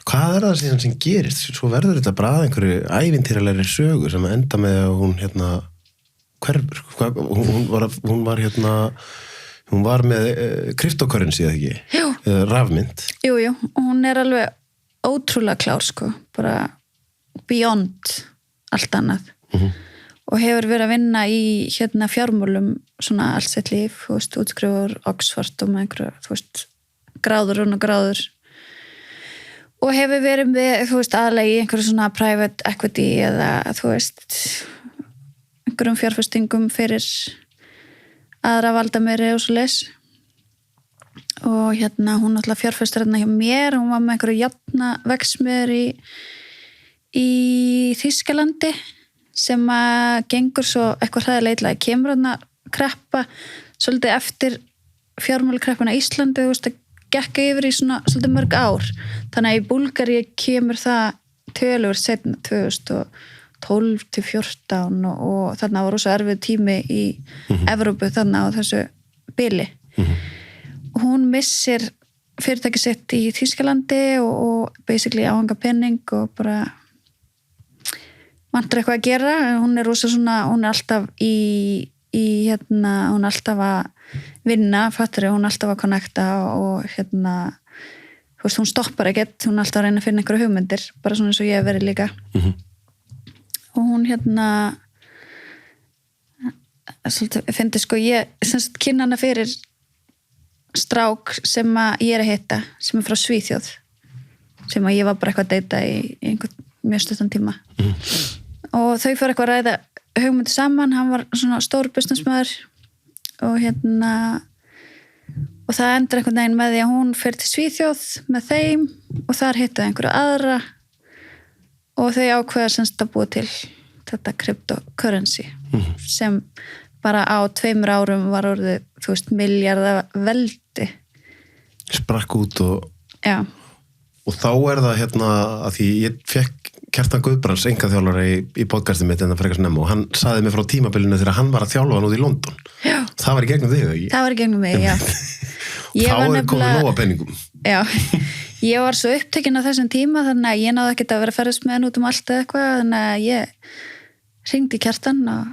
Hvað það síðan sem gerist? Svo verður þetta bara að einhverju ævintýralegri sögu sem enda með að hún hverfur. Hún var með cryptocurrency eða ekki? Jú. Rafmynd. Jú. Hún alveg ótrúlega klár, sko. Bara beyond allt annað. Og hefur verið að vinna í fjármálum svona allt sitt líf, þú veist, útskrifur Oxford og með einhverju, þú veist, gráður og gráður. Og hefur verið með, þú veist, aðlega í einhverju svona private equity eða, þú veist, einhverjum fjárfestingum fyrir aðra valdameiri og svo leys. Og hún náttúrulega fjárfestir hjá mér, hún var með einhverju jafnaverksmiðjur í Þýskalandi sem að gengur svo eitthvað hræðilega kemur kreppa svolítið eftir fjármálakreppuna í Íslandi, þú veist, að gekka yfir í svona svolítið mörg ár. Þannig að í Búlgaríu kemur það tölur setna 2012 til 2014 og þarna var rosa erfið tími í Evrópu þarna á þessu bili. Og hún missir fyrirtæki sitt í Þýskalandi og basically áhanga penning og bara vantar eitthvað að gera. Hún rosa svona, hún alltaf hún alltaf að vinna, fattur hún alltaf að connecta og þú veist, hún stoppar ekkert, hún alltaf að reyna að finna einhverju hugmyndir, bara svona eins og ég hef verið líka. Og hún svolítið, fyndi sko, ég semst kynna hana fyrir strák sem að ég að hitta sem frá Svíþjóð sem að ég var bara eitthvað að deyta í einhvern mjög stuttan tíma og þau fóru eitthvað að ræða hugmyndu saman, hann var svona stór businessmaður og og það endur einhvern veginn með því að hún fer til Svíþjóð með þeim og þar hittaði einhverju aðra og þau ákveða semst að búa til þetta cryptocurrency sem bara á 2 árum var orðið, þú veist, milljarða veldi. Sprakk út Já. Og þá það að því ég fekk Kjartan Guðbrands engaþjálfara í podcastið mitt en það frekar snemma og hann saði mig frá tímabilinu þegar hann var að þjálfa hann út í London. Já. Það var í gegnum þig, ekki? Það var í gegnum mig, já. Þá komið nóga penningum. Já, ég var svo upptekin á þessum tíma þannig að ég náði ekkert að vera að ferðast með hann út allt eða eitthvað, þannig að ég hringdi í Kjartan og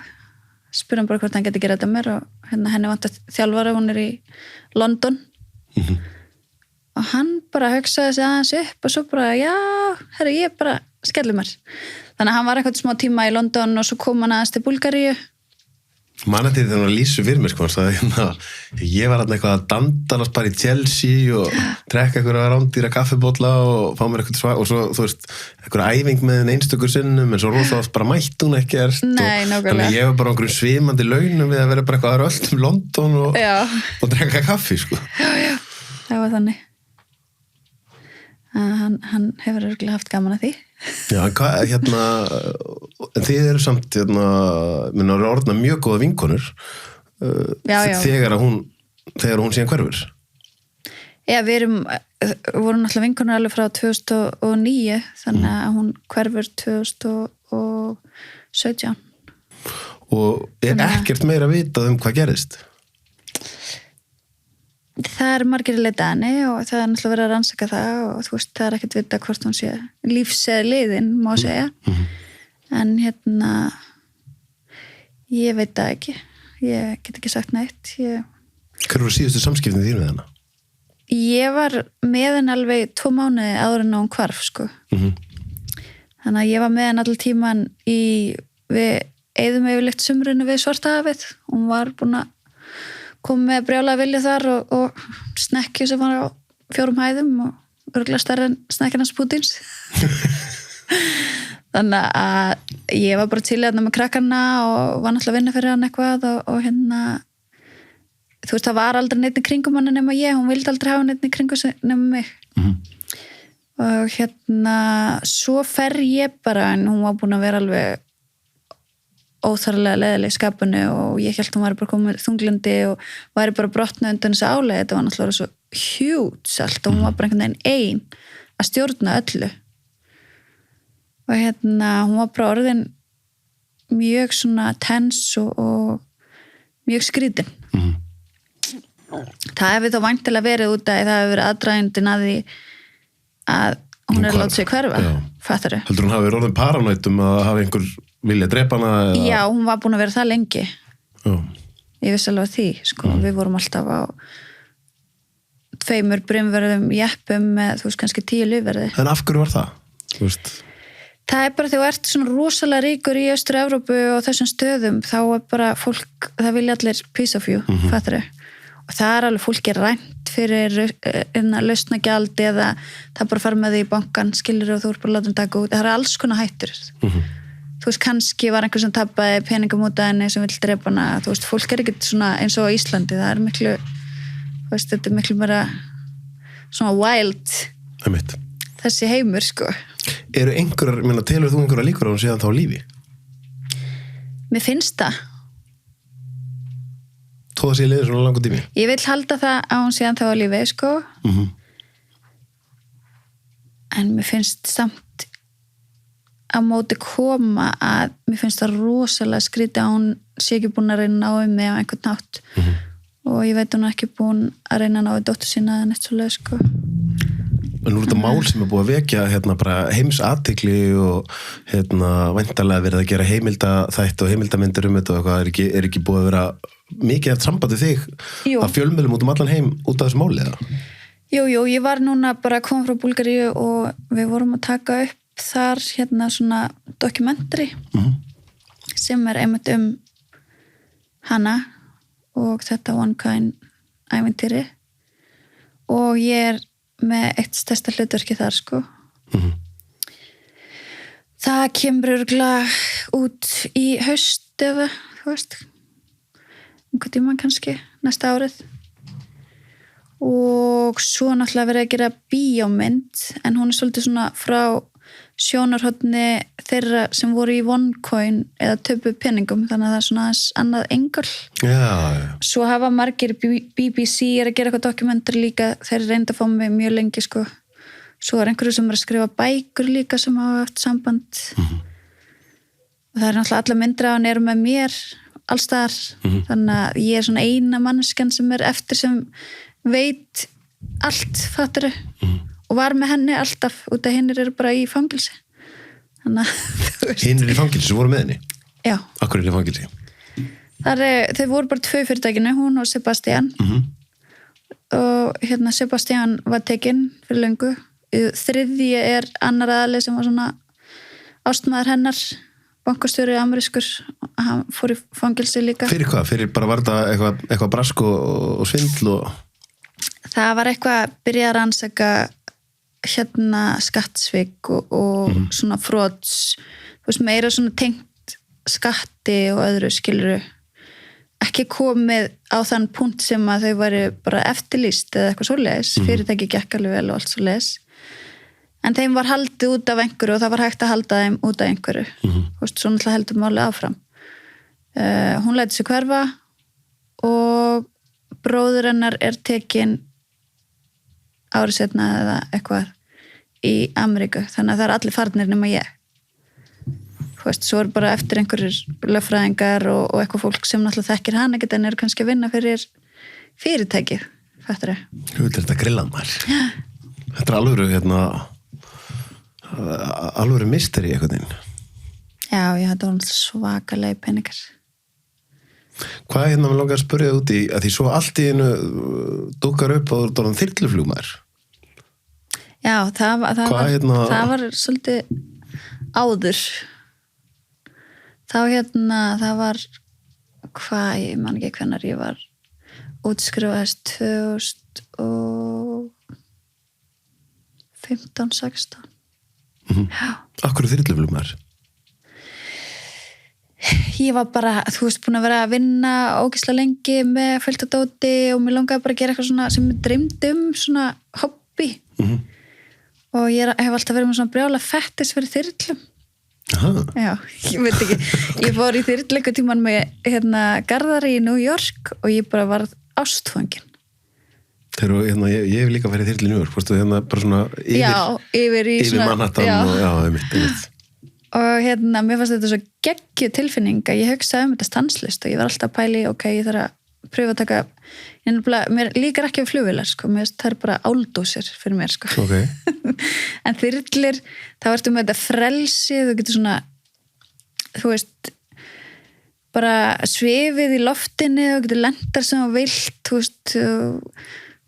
spurði hann bara hvort hann geti gerað þetta mér og henni vant að þjálfara, hún í London og hann bara hugsaði sig aðeins upp og svo bara, já, herru, ég bara skelli mér. Þannig að hann var eitthvað smá tíma í London og svo kom hann aðeins til Búlgaríu. Manandi þegar hann lýsu fyrir mér, sko, ég var eitthvað að dandalast bara í Chelsea og drekka einhverja rándýra kaffibólla og fá mér eitthvað svag og svo, þú veist, einhverja æfing með einstökur sinnum en svo rosaðast bara mætti hún ekkert. Nei, nákvæmlega. Þannig ég var bara einhverjum svimandi launum við að vera bara eitthvað öll London og drekka kaffi, sko. Já, það var þannig. Hann hefur örugglega haft gaman að því. Já, en þið eru samt minna orðna mjög góða vinkonur þegar hún síðan hverfur. Já, við vorum náttúrulega vinkonur alveg frá 2009 þannig að hún hverfur 2017. Og ekkert meira vitað hvað gerðist? Það margir í leita henni og það náttúrulega verið að rannsaka það og þú veist, það ekkert vita hvort hún sé lífs eða liðin, má segja. En ég veit það ekki. Ég get ekki sagt neitt. Hver voru síðustu samskiptin þín við hana? Ég var með henni alveg 2 mánuði áður en hún hvarf, sko. Þannig að ég var með henni allir tíman við eyðum yfirleitt sumrinu við Svartahafið. Hún var búin að kom með brjálega vilja þar og snekki sem var á 4 hæðum og örgulega stærri en snekkinans Pútins. Þannig að ég var bara til með krakkarna og var náttúrulega að vinna fyrir hann eitthvað og þú veist, það var aldrei neitt í kringum hann nema ég, hún vildi aldrei hafa neitt í kringum nema mig. Og svo fer ég bara, en hún var búin að vera alveg óþarlega leðileg í skapinu og ég held hún væri bara komið þunglindi og væri bara brotna undan þessu álega. Þetta var náttúrulega svo hjúts allt og hún var bara einhvern veginn að stjórna öllu og hún var bara orðin mjög svona tens og mjög skrítin. Það hefði þá væntilega verið út að það hefði verið aðdragandinn að því að hún að láta sig hverfa. Fattaru? Heldur hún hafi verið orðin paranoid að hafa einhver vilja drepa hana? Eða? Já, hún var búin að vera það lengi. Já. Ég vissi alveg því, sko. Við vorum alltaf á 2 brimverðum jeppum með, þú veist, kannski 10 lífverði. En af hverju var það? Þú veist? Það bara þegar þú ert svona rosalega ríkur í Austur-Evrópu og þessum stöðum, þá bara fólk, það vilja allir piece of you, fattaru? Og það alveg fólki rænt fyrir lausnagjald eða það bara fara með því í bankan, skilur og þú ert bara látum taka út. Það alls konar hættur. Þú veist, kannski var einhver sem tappaði peningum út af henni sem vill drepa hana. Þú veist, fólk ekkert svona eins og á Íslandi. Það miklu, þú veist, þetta miklu meira svona wild. Einmitt. Þessi heimur, sko. Eru einhverjar, telur þú einhverjar líkur á hún síðan þá á lífi? Mér finnst það. Þó það sé liður svona langur tími? Ég vil halda það að hún síðan þá á lífi, sko. En mér finnst samt á móti koma að mér finnst það rosalega skrítið að hún sé ekki búin að reyna að ná mig á einhvern nátt og ég veit hún er ekki búin að reyna að ná dóttur sína eða neitt svoleið, sko. En nú er þetta mál sem er búið að vekja bara heimsathygli og væntanlega verið að gera heimildaþætti og heimildamindir þetta og eitthvað, er ekki búið að vera mikið eftir sambandi þig að fjölmiðlum út allan heim út af þessu máli eða? Jú, ég var núna bara að koma frá Búlgaríu og við vorum að taka upp þar svona dokumentari sem er einmitt hana og þetta One Kind ævintýri og ég með eitt stærsta hlutverki þar sko. Það kemur örugglega út í haust eða, þú veist, einhvern tímann kannski, næsta árið. Og svo náttúrulega verið að gera bíómynd, en hún svolítið svona frá sjónarhorni þeirra sem voru í OneCoin eða töpu peningum, þannig að það svona annað engel. Já. Svo hafa margir BBC að gera eitthvað dokumentar líka, þeir reynda að fá mig mjög lengi sko. Svo einhverju sem að skrifa bækur líka sem hafa haft samband. Og það náttúrulega alla myndir á hann eru með mér allstaðar, þannig að ég svona eina manneskjan sem eftir sem veit allt, fatturu, og var með henni alltaf, út af hinnir eru bara í fangilsi. Þannig að, þú veist. Hinnir í fangilsi, voru með henni? Já. Akkur í fangilsi? Þau voru bara 2 fyrirtækinu, hún og Sebastian. Og Sebastian var tekinn fyrir löngu. 3. annar aðali sem var svona ástmaður hennar, bankastjóri amerískur, hann fór í fangilsi líka. Fyrir hvað? Fyrir bara var þetta eitthvað brask og svindl og... Það var eitthvað byrjað að rannsaka skattsvik og svona frots, þú veist, meira svona tengt skatti og öðru, skiluru, ekki komið á þann punkt sem að þau væri bara eftirlýst eða eitthvað svoleiðis, fyrirtæki gekk alveg vel og allt svoleiðis, en þeim var haldið út af einhverju og það var hægt að halda þeim út af einhverju, þú veist, svo náttúrulega heldur málið áfram. Hún lætur sig hverfa og bróður hennar tekinn árið setna eða eitthvað í Ameríku, þannig að það allir farnir nema ég. Þú veist, svo bara eftir einhverjir lögfræðingar og eitthvað fólk sem náttúrulega þekkir hana ekkert en eru kannski að vinna fyrir fyrirtækið, fattur þau? Þú veit, þetta grillað maður. Þetta alvöru mysteri eitthvað þinn. Já, þetta var svakalegi peningar. Hvað mér langar að spyrja út í, að því svo allt í einu dúkar upp og þú er þyrluflugmaður? Já, það var svolítið áður. Það var, ég man ekki hvenær ég var útskrifaðist 2015-16. Akkur þyrluflugmaður? Ég var bara, þú veist, búin að vera að vinna ógeðslega lengi með fullt af dóti og mér langaði bara að gera eitthvað svona sem ég dreymdi svona hobby. Og ég hef alltaf verið með svona brjála fettis fyrir þyrlum. Já, ég veit ekki. Ég fór í þyrlu einhvern tímann með Garðari í New York og ég bara varð ástfangin. Ég hef líka verið í þyrlu í New York, fórstu bara svona yfir Manhattan og einmitt. Og mér fannst þetta svo geggjuð tilfinning að ég hugsaði þetta stanslist og ég var alltaf að pæli, ég þarf að pröfa að taka, mér líkar ekki af flugvélar, sko, það er bara áldósir fyrir mér, sko. Okay. En þyrlir, þá ertu með þetta frelsi, þú getur svona, þú veist, bara svifið í loftinu, þú getur lendar sem þú vilt, þú veist,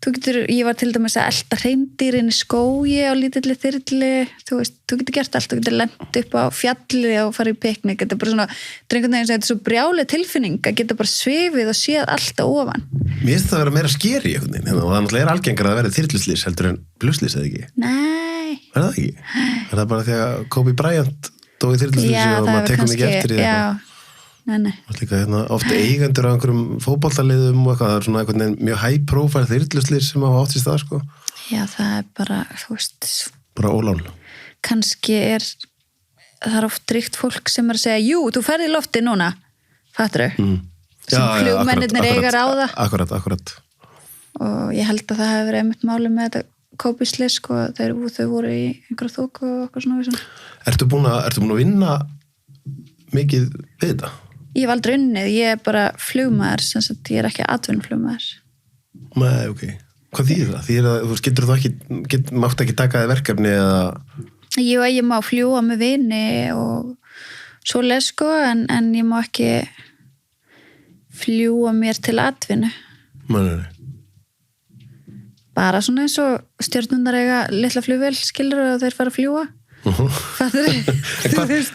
ég var til dæmis að elta hreindýr inn í skógi á lítilli þyrlu, þú veist, þú getur gert allt, þú getur lent upp á fjalli og farið í piknik, þetta er bara svona, þetta er svo brjáleg tilfinning að geta bara svifið og séð allt á ofan. Mér finnst það að vera meira skeri einhvern veginn, og það náttúrulega algengar að vera þyrluslís heldur en flugslís, eða ekki? Nei. Er það ekki? Er það bara því að Kobe Bryant dói þyrluslísi og maður tekur mikið eftir því eitthvað? Nei. Líka, ofta eigendur af einhverjum fótboltaliðum og eitthvað, það er svona einhvern veginn mjög high profile þyrluslir sem hafa átt í stað, sko. Já, það er bara, þú veist, bara ólán. Kannski það er oft ríkt fólk sem að segja, jú, þú ferði í lofti núna, fattur þau? Sem flugmennirnir eiga ráða. Akkurat. Og ég held að það hefur verið einmitt máli með þetta kópisli, sko, þau voru í einhverja þók og eitthvað svona vissan. Ertu búin að vinna mikið við þetta? Ég hef aldrei unnið, ég er bara flugmaður, sem sagt, ég er ekki atvinnuflugmaður. Nei, ok. Hvað þýðir það? Þýðir það, þú getur þú ekki, máttu ekki taka þér verkefni eða? Jú, ég má fljúga með vini og svoleið, sko, en ég má ekki fljúga mér til atvinnu. Nei. Bara svona eins og stjörnundar eiga litla flugvél, skilur, og þeir fara að fljúga. Fattur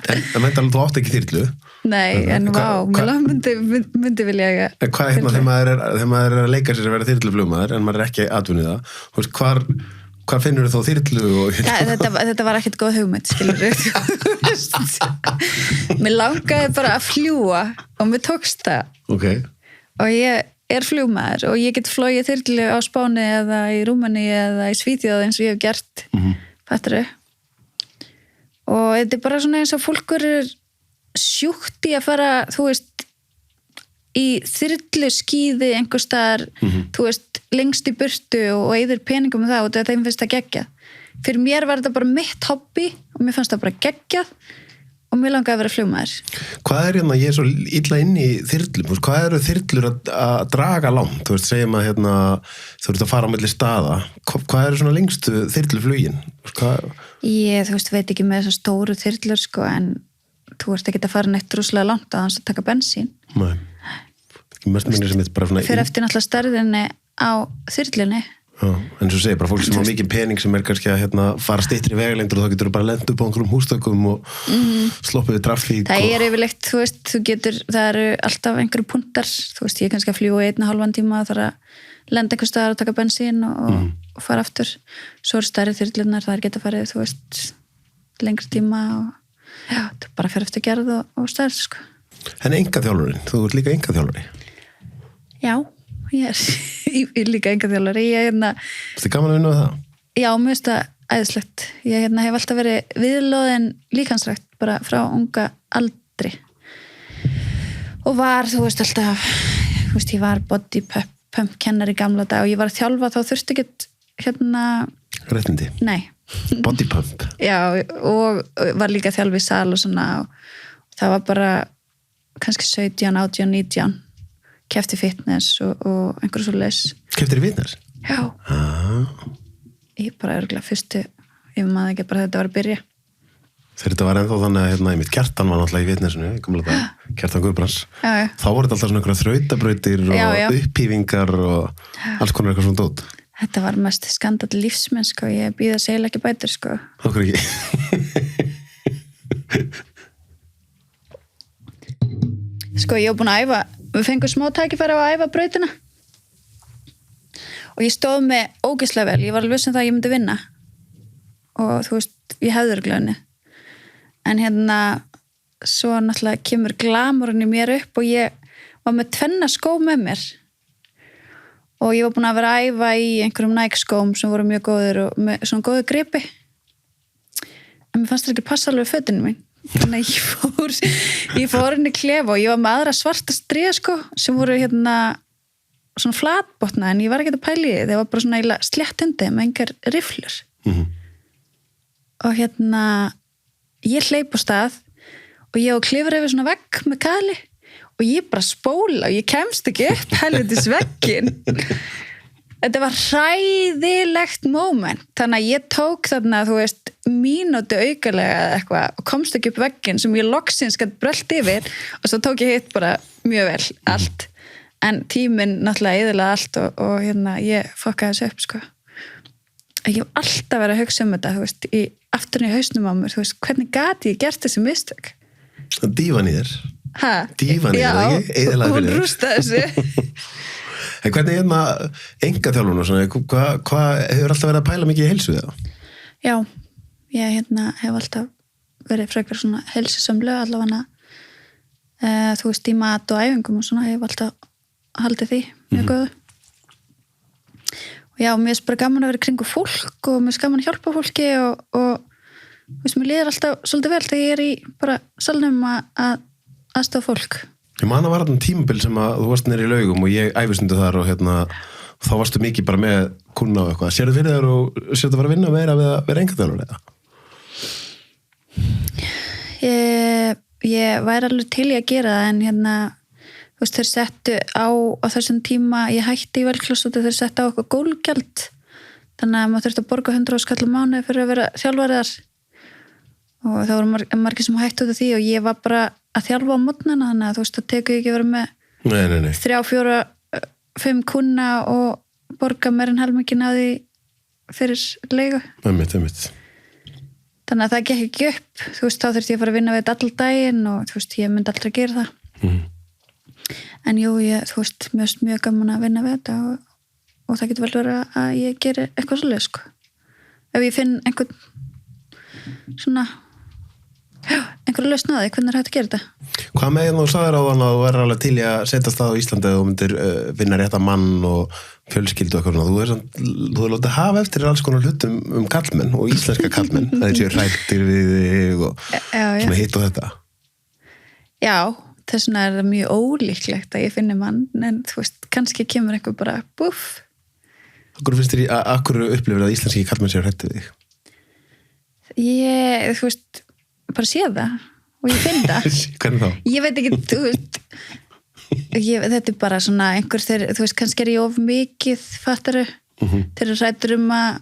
En meintalega þú átt ekki þyrlu? Nei, en mér myndi vilja eiga. En hvað hérna þegar maður er að leika sér að vera þyrluflugmaður en maður er ekki atvinnið það, þú veist, hvar finnur þú þá þyrlu? Þetta var ekkert góð hugmynd, skilur Mér langaði bara að fljúga og mér tókst það. Okay. Og ég er flugmaður og ég get flogið þyrlu á Spáni eða í Rúmeníu eða í Svíþjóð eins og ég hef gert. Fattur þau? Og þetta er bara svona eins og fólkur er sjúkt í að fara, þú veist, í þyrlu skíði einhver staðar, þú veist, lengst í burtu og eyðir peningum með það og þetta þeim finnst það geggjað. Fyrir mér var þetta bara mitt hobby og mér fannst það bara geggjað og mér langaði að vera flugmaður. Hvað er hérna, ég er svo illa inn í þyrlum, hvað eru þyrlur að draga langt? Þú veist, segjum að hérna, þú ert að fara á milli staða, hvað eru svona lengstu þyrluflugin? Ég, þú veist, veit ekki með þessar stóru þyrlur, sko, en þú ert ekki að fara neitt rúslega langt að hans að taka bensín. Nei, ekki mest minni sem þetta bara svona... Fyrir eftir náttúrulega stærðinni á þyrlunni. Já, en svo segir bara fólk sem á mikið pening sem er kannski að hérna, fara styttri vegalengdur og þá getur þú bara lent upp á einhverjum hústökum og sloppið við trafík. Það er yfirleitt, þú veist, það eru alltaf einhverju puntar, þú veist, ég er kannski að fljúga 1,5 tíma og þarf að lenda einhver staðar og taka bensín og fara aftur. Svo eru stærri þyrlunar, það geta farið, þú veist, lengri tíma og já, það bara fer eftir gerð og stærð, sko. En engaþjálfarinn, þú ert líka engaþjálfari? Já, ég er líka engaþjálfari. Þetta er gaman að vinna við það? Já, mér finnst það æðislegt. Ég hef alltaf verið viðloðin líkansrækt bara frá unga aldri. Og var, þú veist, alltaf, þú veist, ég var body pump kennari gamla dag og ég var að þjálfa, þá þurfti ekki Réttindi? Nei. Body pump? Já, og var líka að þjálfa í sal og svona og það var bara kannski 17, 18, 19 kefti fitness og einhverju svo leys. Keftir í fitness? Já. Ég bara örgulega fyrstu, ég maður ekki bara þetta var að byrja. Þegar þetta var ennþá þannig að hérna, einmitt Kjartan var náttúrulega í fitnessinu, Kjartan Guðbrands. Þá voru þetta alltaf svona einhverja þrautabrautir og upphífingar og alls konar eitthvað svona dót. Þetta var mest skandall lífsmenn, sko. Ég býða segla ekki bætur, sko. Okkur ekki. Sko, ég var búin að æfa, við fengum smá tækifæri á að æfa brautina og ég stóð með ógeðslega vel, ég var alveg viss um það að ég myndi vinna og þú veist, ég hefði örugglega en hérna svo náttúrulega kemur glamurinn í mér upp og ég var með 2 skó með mér og ég var búin að vera að æfa í einhverjum Nike skóm sem voru mjög góðir og með svona góðu gripi en mér fannst það ekki passa alveg fötinu mín þannig að ég fór inn í klefa og ég var með aðra svarta striga sko sem voru hérna svona flatbotna en ég var ekki að pæla í því það var bara svona slétt undir með einhver riflur og hérna ég hleyp á stað og ég á klifur yfir svona vegg með kali og ég bara spóla og ég kemst ekki upp helvitis veggin þetta var hræðilegt moment þannig að ég tók þarna þú veist mínútu aukalega eða eitthvað og komst ekki upp veggin sem ég loksins gætt brölt yfir og svo tók ég hitt bara mjög vel allt en tíminn náttúrulega eðilega allt og hérna ég fokkaði þessu upp sko ég hef alltaf verið að hugsa um þetta þú veist, afturinn í hausnum á mér þú veist, hvernig gati ég gert þessi mistök Dívan í þér Dívan í þér, ekki? Já, hún rústaði þessu En hvernig hérna engaþjálfun og svona, hvað hefur alltaf verið að pæla mikið í heilsu það? Já, ég hérna hef alltaf verið frekar svona heilsusamlega allavega þú veist, í mat og æfingum og svona, ég hef alltaf haldið því mjög góðu og já, mér er bara gaman að vera kringu fólk og mér er gaman að hjálpa fólki og þú veist, mér líður alltaf svolítið vel þegar ég er í bara salnum að aðstofa fólk Ég man að var þarna tímabil sem að þú varst nýri í Laugum og ég æfistundu þar og hérna þá varstu mikið bara með kuna og eitthvað. Sérðu fyrir þér og sérðu að fara að vinna meira við að vera engaþjálfari eða? Ég væri alveg til í að gera það en hérna þú veist þeir settu á þessum tíma ég hætti í velklass og þeir settu á eitthvað gólgjald þannig að maður þurfti að borga 100 skall á mánuði fyrir að vera þjálfari þar og það voru margir sem hættu út af því og ég var bara að þjálfa á mótnana þannig að þú veist það tekur ekki að vera með 3, 4, 5 kuna og borga meir en helmingin á því fyrir leigu Einmitt. þannig að það gekk ekki upp, þú veist, þá þurfti ég að fara að vinna við þetta allan daginn og þú veist, ég myndi aldrei að gera það en jú, þú veist, mjög gaman að vinna við þetta og það getur vel verið að ég geri eitthvað svolítið, sko ef ég finn einhvern svona einhverju lausn á því, hvernig hægt að gera þetta Hvað með þú sagðir á þann að þú verður alveg til í að setjast það á Íslandi og myndir vinna rétta mann og fjölskyldu og eitthvað svona þú er látið að hafa eftir alls konar hlutum kallmenn og íslenska kallmenn það séu hrættir við þig og svona hitt og þetta Já, þess vegna er það mjög ólíklegt að ég finni mann en þú veist, kannski kemur einhver bara búff Akkur finnst þér akkur upplifir að íslenski kallmenn séu hrættir við þig? Þú veist bara sé það og ég finn það Hvernig þá? Ég veit ekki, þú veist þetta er bara svona einhver þeir, þú veist, kannski er ég of mikið fattaru, þeir eru hræddur að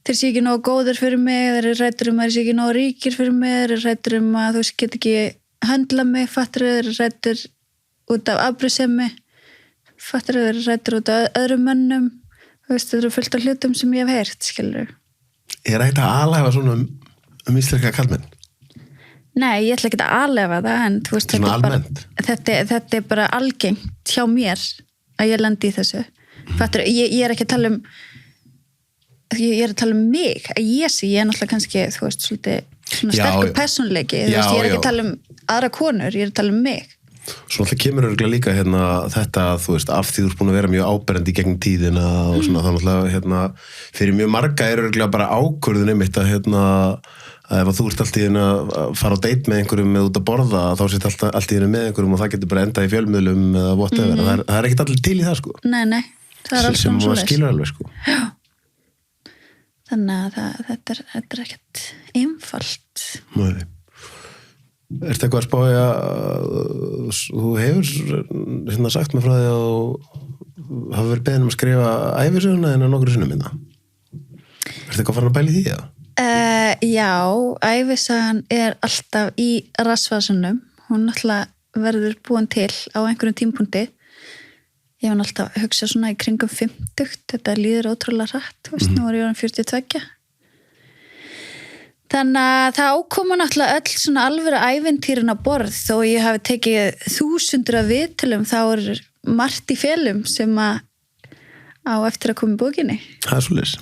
þeir sé ekki nógu góður fyrir mig, þeir eru hræddur að þeir sé ekki nógu ríkir fyrir mig, þeir eru hræddur að þú veist, get ekki höndla mig, fattaru, þeir eru hræddur út af afbrýðsemi fattaru, þeir eru hræddur út af öðrum mönnum, þú veist, þeir eru fullt af hlutum sem ég hef heyrt, skilur Er hægt að alhæfa svona íslenska kallmenn? Nei, ég ætla ekki að alhæfa það en þú veist, þetta er bara algengt hjá mér að ég lendi í þessu Fattur, ég er ekki að tala ég er að tala mig að ég er náttúrulega kannski þú veist, svolítið svona sterkur persónleiki þú veist, ég er ekki að tala aðra konur ég er að tala mig Svo náttúrulega kemur örgulega líka þetta, þú veist, af því þú ert búin að vera mjög áberandi gegnum tíðina og svona, þá náttúrulega, fyrir mjög marga er örgulega bara ákvörðun einmitt að ef þú ert allt í einu að fara á date með einhverjum eða út að borða, þá sitt allt í einu með einhverjum og það getur bara endað í fjölmiðlum eða whatever, það er ekkert allir til í það, sko. Nei, það er alls svona sem skilur alveg, sko. Já. Þannig að þetta er ekkert einfalt. Nei. Ertu eitthvað að spája þú hefur sagt mér frá því að þú hafa verið beðin að skrifa ævisöguna en að nokkru sinnum minna Ertu eitthvað farin að bæla í því það? Já, ævisagan er alltaf í rassvasunum hún náttúrulega verður búin til á einhverjum tímpunkti ég var alltaf að hugsa svona í kringum 50 þetta líður ótrúlega rætt nú er ég orðin 42 Þannig að það ákoma náttúrulega öll svona alvöru ævintýrin á borð þó ég hafi tekið 1000 viðtölum þá er margt í felum sem að á eftir að koma í bókinni. Það er svoleiðis.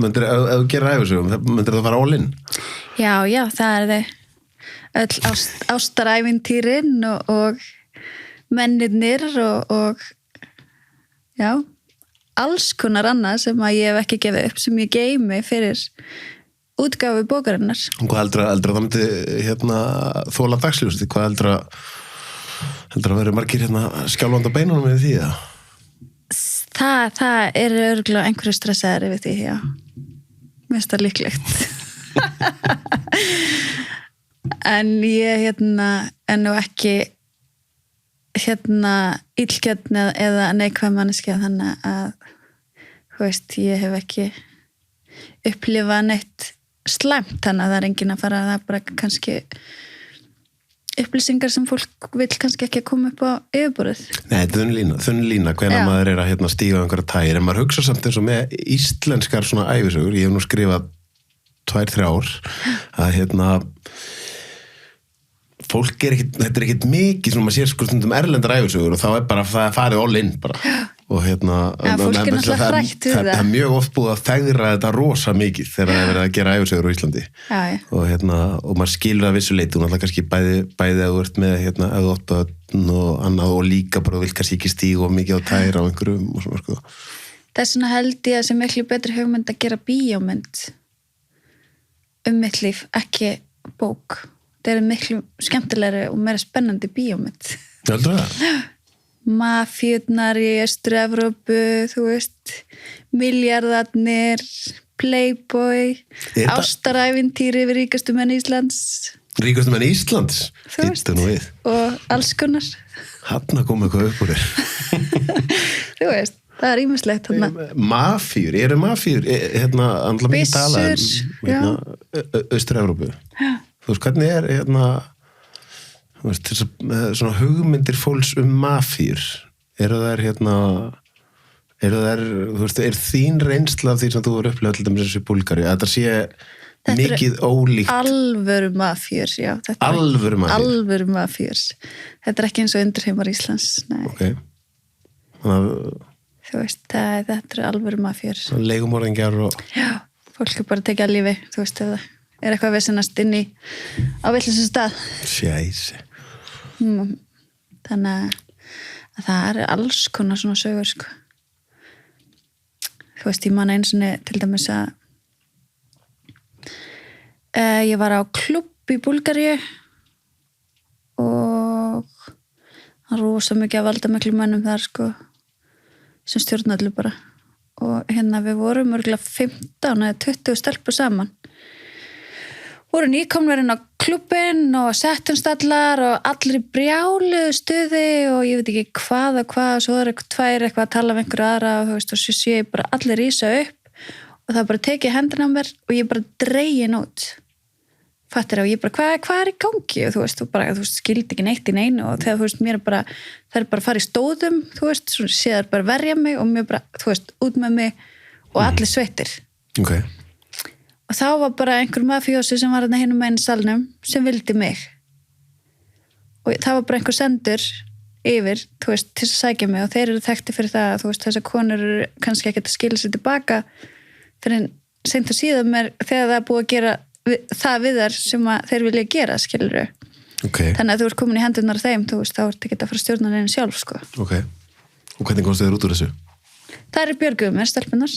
Myndir ef þú gerir ævisögum, myndir það fara all in? Já, það er þau. Öll ástarævintýrin og mennirnir og já, alls konar annað sem að ég hef ekki gefið upp sem ég geymi fyrir útgáfu bókarinnar. Hvað heldur að það myndi þóla dagsljósið? Hvað heldur að vera margir skjálfandi á beinunum með því það? Það er örugglega einhverju stressaðari við því, já. Mér finnst það líklegt. En ég er nú ekki illgjörn eða neikvæð manneskja þannig að þú veist, ég hef ekki upplifað neitt slæmt þannig að það er enginn að fara það er bara kannski upplýsingar sem fólk vil kannski ekki koma upp á yfirborðið. Nei, þunn lína hvenær maður er að stíga einhverja tægir en maður hugsa samt eins og með íslenskar svona ævisögur, ég hef nú skrifað 2-3 ár að fólk þetta er ekkit mikið sem maður sér sko stundum erlendar ævisögur og þá er bara það farið all in bara og fólk er náttúrulega hrætt við það er mjög oft búið að fegra þetta rosa mikið þegar það er verið að gera ævisögur á Íslandi og maður skilur að vissu leyti og náttúrulega kannski bæði að þú ert með ef þú átt og annað og líka bara vil kannski ekki stíga og mikið á tæra á einhverjum og svona sko. Þess vegna held ég að sem miklu betri hugmynd að gera bíómynd mitt líf, ekki bók það er miklu skemmtilegri og meira spennandi bíómynd. Heldur það? Mafíurnar í Austur-Evrópu, þú veist, milljarðarnir, Playboy, ástarævintýri við ríkastu menn Íslands. Ríkastu menn Íslands? Þú veist, og alls konar. Hanna kom eitthvað upp úr þér. Þú veist, það er ýmislegt. Mafíur, eru mafíur, Byssur, já. Austur-Evrópu. Já. Þú veist, hvernig er svona hugmyndir fólks mafíur eru þær þú veist, er þín reynsla af því sem þú er upplegað til dæmis þessi Búlgari, að þetta sé mikið ólíkt. Alvöru mafjur, já. Alvöru mafjur? Alvöru mafjur. Þetta ekki eins og undirheimar Íslands, nei. Ok. Þannig að... Þú veist, þetta alvöru mafjur. Leigumorðingjar og... Já, fólk bara tekið að lífi, þú veist, ef það eitthvað vesenast inn á villisum stað. Sjæsi. Þannig að það alls konar svona sögur, sko. Þú veist, ég man eins og til dæmis að ég var á klubb í Búlgaríu og það rosa mikið að valda miklu mönnum þar, sko, sem stjórna öllu bara. Og við vorum örgulega 15 eða 20 stelpur saman. Voru nýkomnar inn á klubbinn og settumst allar og allir í brjáluðu stuði og ég veit ekki hvað og svo tvær eitthvað að tala af einhverju aðra og þú veist, og svo sé ég bara allir rísa upp og það bara tekið hendina á mér og ég bara dregin út. Fattir og ég bara, hvað í gangi? Og þú veist, skildi ekki neitt í neinu og þegar, þú veist, mér það bara að fara í stóðum, þú veist, svo sé það bara verja mig og mér bara, þú veist, út með mig og allir sveittir. Ok. Og þá var bara einhver mafíósi sem var hinum meginn í salnum sem vildi mig. Og það var bara einhver sendur yfir, þú veist, til að sækja mig og þeir eru þekkti fyrir það að, þú veist, þessar konur eru kannski ekki að skila sér tilbaka fyrir seint og síðan mér þegar það er búið að gera það við þar sem þeir vilja gera, skilurðu. Okay. Þannig að þú ert komin í hendurnar af þeim, þú veist, þá ert ekki að fara að stjórna neina sjálf, sko. Ok. Og hvernig komstu þér út úr þessu? Það er björguðu mér, stelpunar.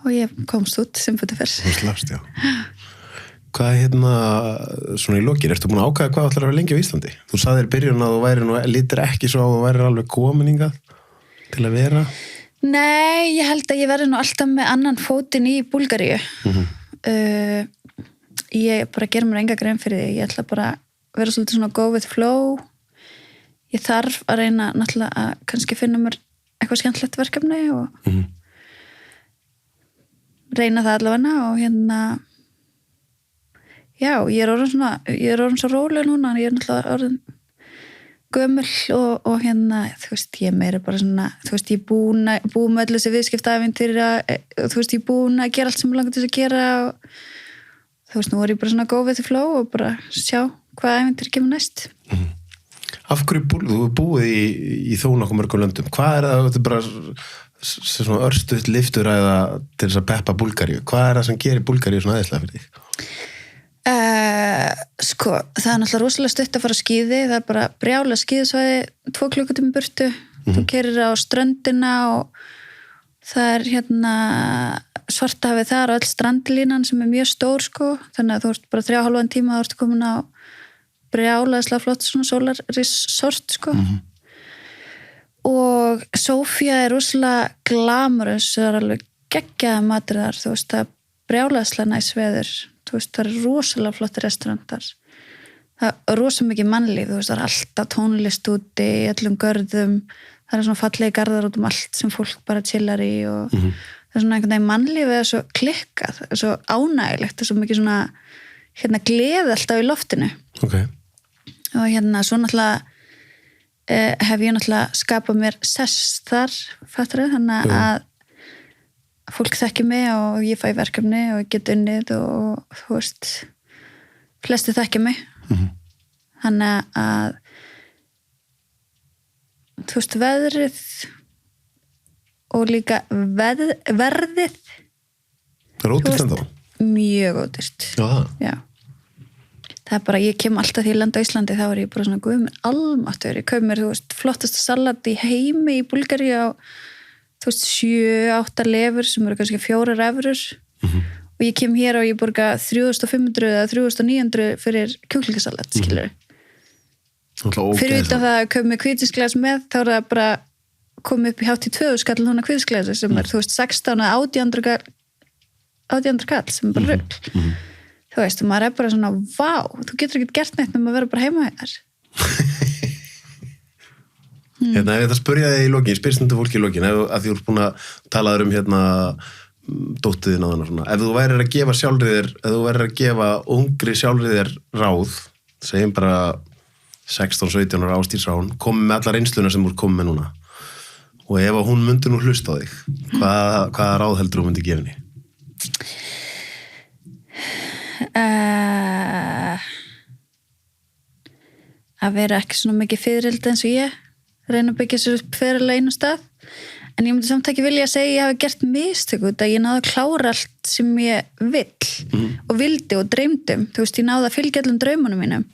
Og ég komst út sem fyrir fyrst. Þú slappst, já. Hvað svona í lokin, ertu búin að ákvæða hvað ætlar að vera lengi á Íslandi? Þú sagðir í byrjun að þú væri nú lítur ekki svo að þú væri alveg komin hingað til að vera. Nei, ég held að ég verði nú alltaf með annan fótinn í Búlgaríu. Ég bara ger mér enga grein fyrir því. Ég ætla bara að vera svolítið svona go with flow. Ég þarf að reyna náttúrulega að kannski finna mér eitthvað skemmtilegt verkefni og reyna það allavega og já, ég er orðin svo róleg núna, ég er náttúrulega orðin gömul og þú veist, ég er meira bara svona, þú veist, ég er búin með öllu þessi viðskiptaævintýri þú veist, ég er búin að gera allt sem ég langar til að gera og þú veist, nú er ég bara svona go with the flow og bara sjá hvað ævintýri kemur næst. Af hverju þú er búið í þó nokkuð mörgum löndum? Hvað það? Þetta er bara svona örstuð lifturæða til þess að peppa Búlgaríu. Hvað það sem gerir Búlgaríu svona aðeinslega fyrir þig? Sko, það er náttúrulega rosalega stutt að fara á skíði, það er bara brjála skíðsvæði 2 klukkutími burtu, þú keyrir á ströndina og það er Svartahafið þar og öll strandlínan sem er mjög stór, sko, þannig að þú ert bara 3,5 tíma þú ert komin á brjálaðislega flott svona sólarrisort, sko. Og Sofía er rosalega glamurous, það er alveg geggjaða matur þar, þú veist, það er brjálaðislega næs veður. Þú veist, það er rosalega flotti restaurantar. Það er rosalega mikið mannlíf, þú veist, það er alltaf tónlist úti í öllum görðum, það er svona fallegi garðar út allt sem fólk bara chillar í og það er svona einhvern veginn mannlífið er svo klikkað, það er svo ánægilegt, það er svo mikið svona gleði alltaf í loftinu. Ok. Og svo náttúrulega hef ég náttúrulega skapað mér sess þar, fattarðu, þannig að fólk þekki mig og ég fæ verkefni og ég get unnið og þú veist flesti þekki mig þannig að þú veist veðrið og líka verðið það er ódýrt ennþá? Mjög ódýrt. Já. Það er bara, ég kem alltaf því landa á Íslandi þá er ég bara svona guðmur almáttur, ég kaup mér, þú veist, flottasta salat í heimi í Búlgaríu á þú veist, 7-8 lefur sem eru kannski 4 evrur og ég kem hér og ég borga 3.500 eða 3.900 fyrir kjúklingasalat, skilur. Fyrir utan það að kaup mér hvítinsglas með, þá er það bara komið upp í hátt í 2 skall núna hvítinsglasi sem er, þú veist, 16 eða 1800 kall sem er bara rugl. Þú veist, og maður er bara svona, vá, þú getur ekki gert neitt nema að vera bara heima hér. Ef það spurja þig í lokin, spyrstundu fólki í lokin, að því þú ert búin að tala um dóttiðin á þannig svona, ef þú værir að gefa sjálfriðir, ef þú værir að gefa ungri sjálfriðir ráð, segjum bara 16-17 ára Ásdís-Rán, komið með alla reynsluna sem þú ert komið með núna, og ef hún myndi nú hlusta á þig, hvaða ráð heldur þú myndi gefa henni? Að vera ekki svona mikið fyririldi eins og ég, reyna að byggja sér upp fyrirlega einu stað, en ég myndi samt ekki vilja að segja að ég hafi gert mistök út að ég náði að klára allt sem ég vill og vildi og dreymdum, þú veist, ég náði að fylgja allum draumunum mínum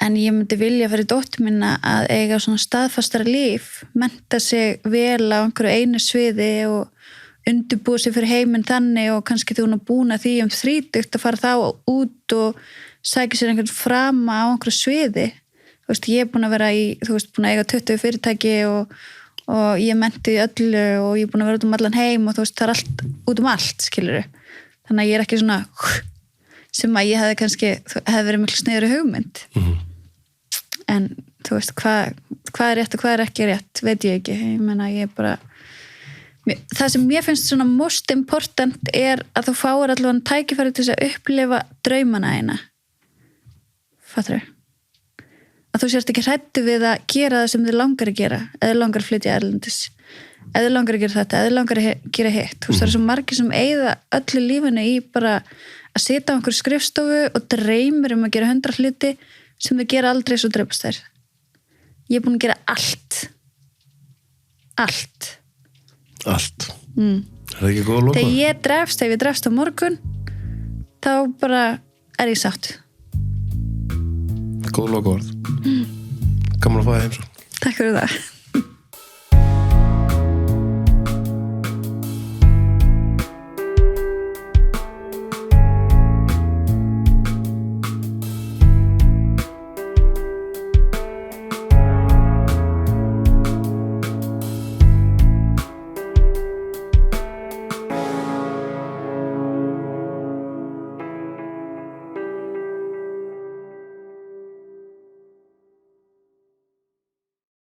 en ég myndi vilja fyrir dóttur mína að eiga svona staðfastara líf, mennta sig vel á einhverju einu sviði og undirbúa sig fyrir heiminn þannig og kannski þú hún að búna því 30 að fara þá út og sækja sér einhvern frama á einhverju sviði. Þú veist, ég er búin að vera búin að eiga 20 fyrirtæki og ég mennti öllu og ég er búin að vera út allan heim og þú veist, það allt út allt, skilurðu. Þannig að ég er ekki svona sem að ég hefði kannski, hefði verið miklu sniðri hugmynd. En þú veist, hvað er rétt og hvað er ekki rétt, veit ég ekki. Ég meina, ég er bara það sem mér finnst svona most important er að þú fáir allavega tækifæri til þess að upplifa draumana eina. Fattar þau? Að þú sérst ekki hræddu við að gera það sem þið langar að gera, eða langar að flytja erlendis, eða langar að gera þetta, eða langar að gera hitt. Þú veist, það er svo margir sem eyða öllu lífinu í bara að sitja á einhverju skrifstofu og dreymir að gera 100 hluti sem þau gera aldrei svo dreipast þær. Ég er búin að gera allt. Allt. Er það ekki góð að loka? Þegar ég drefst á morgun, þá bara er ég sátt. Góð lokaorð. Gaman að fá það heim svo. Takk fyrir það.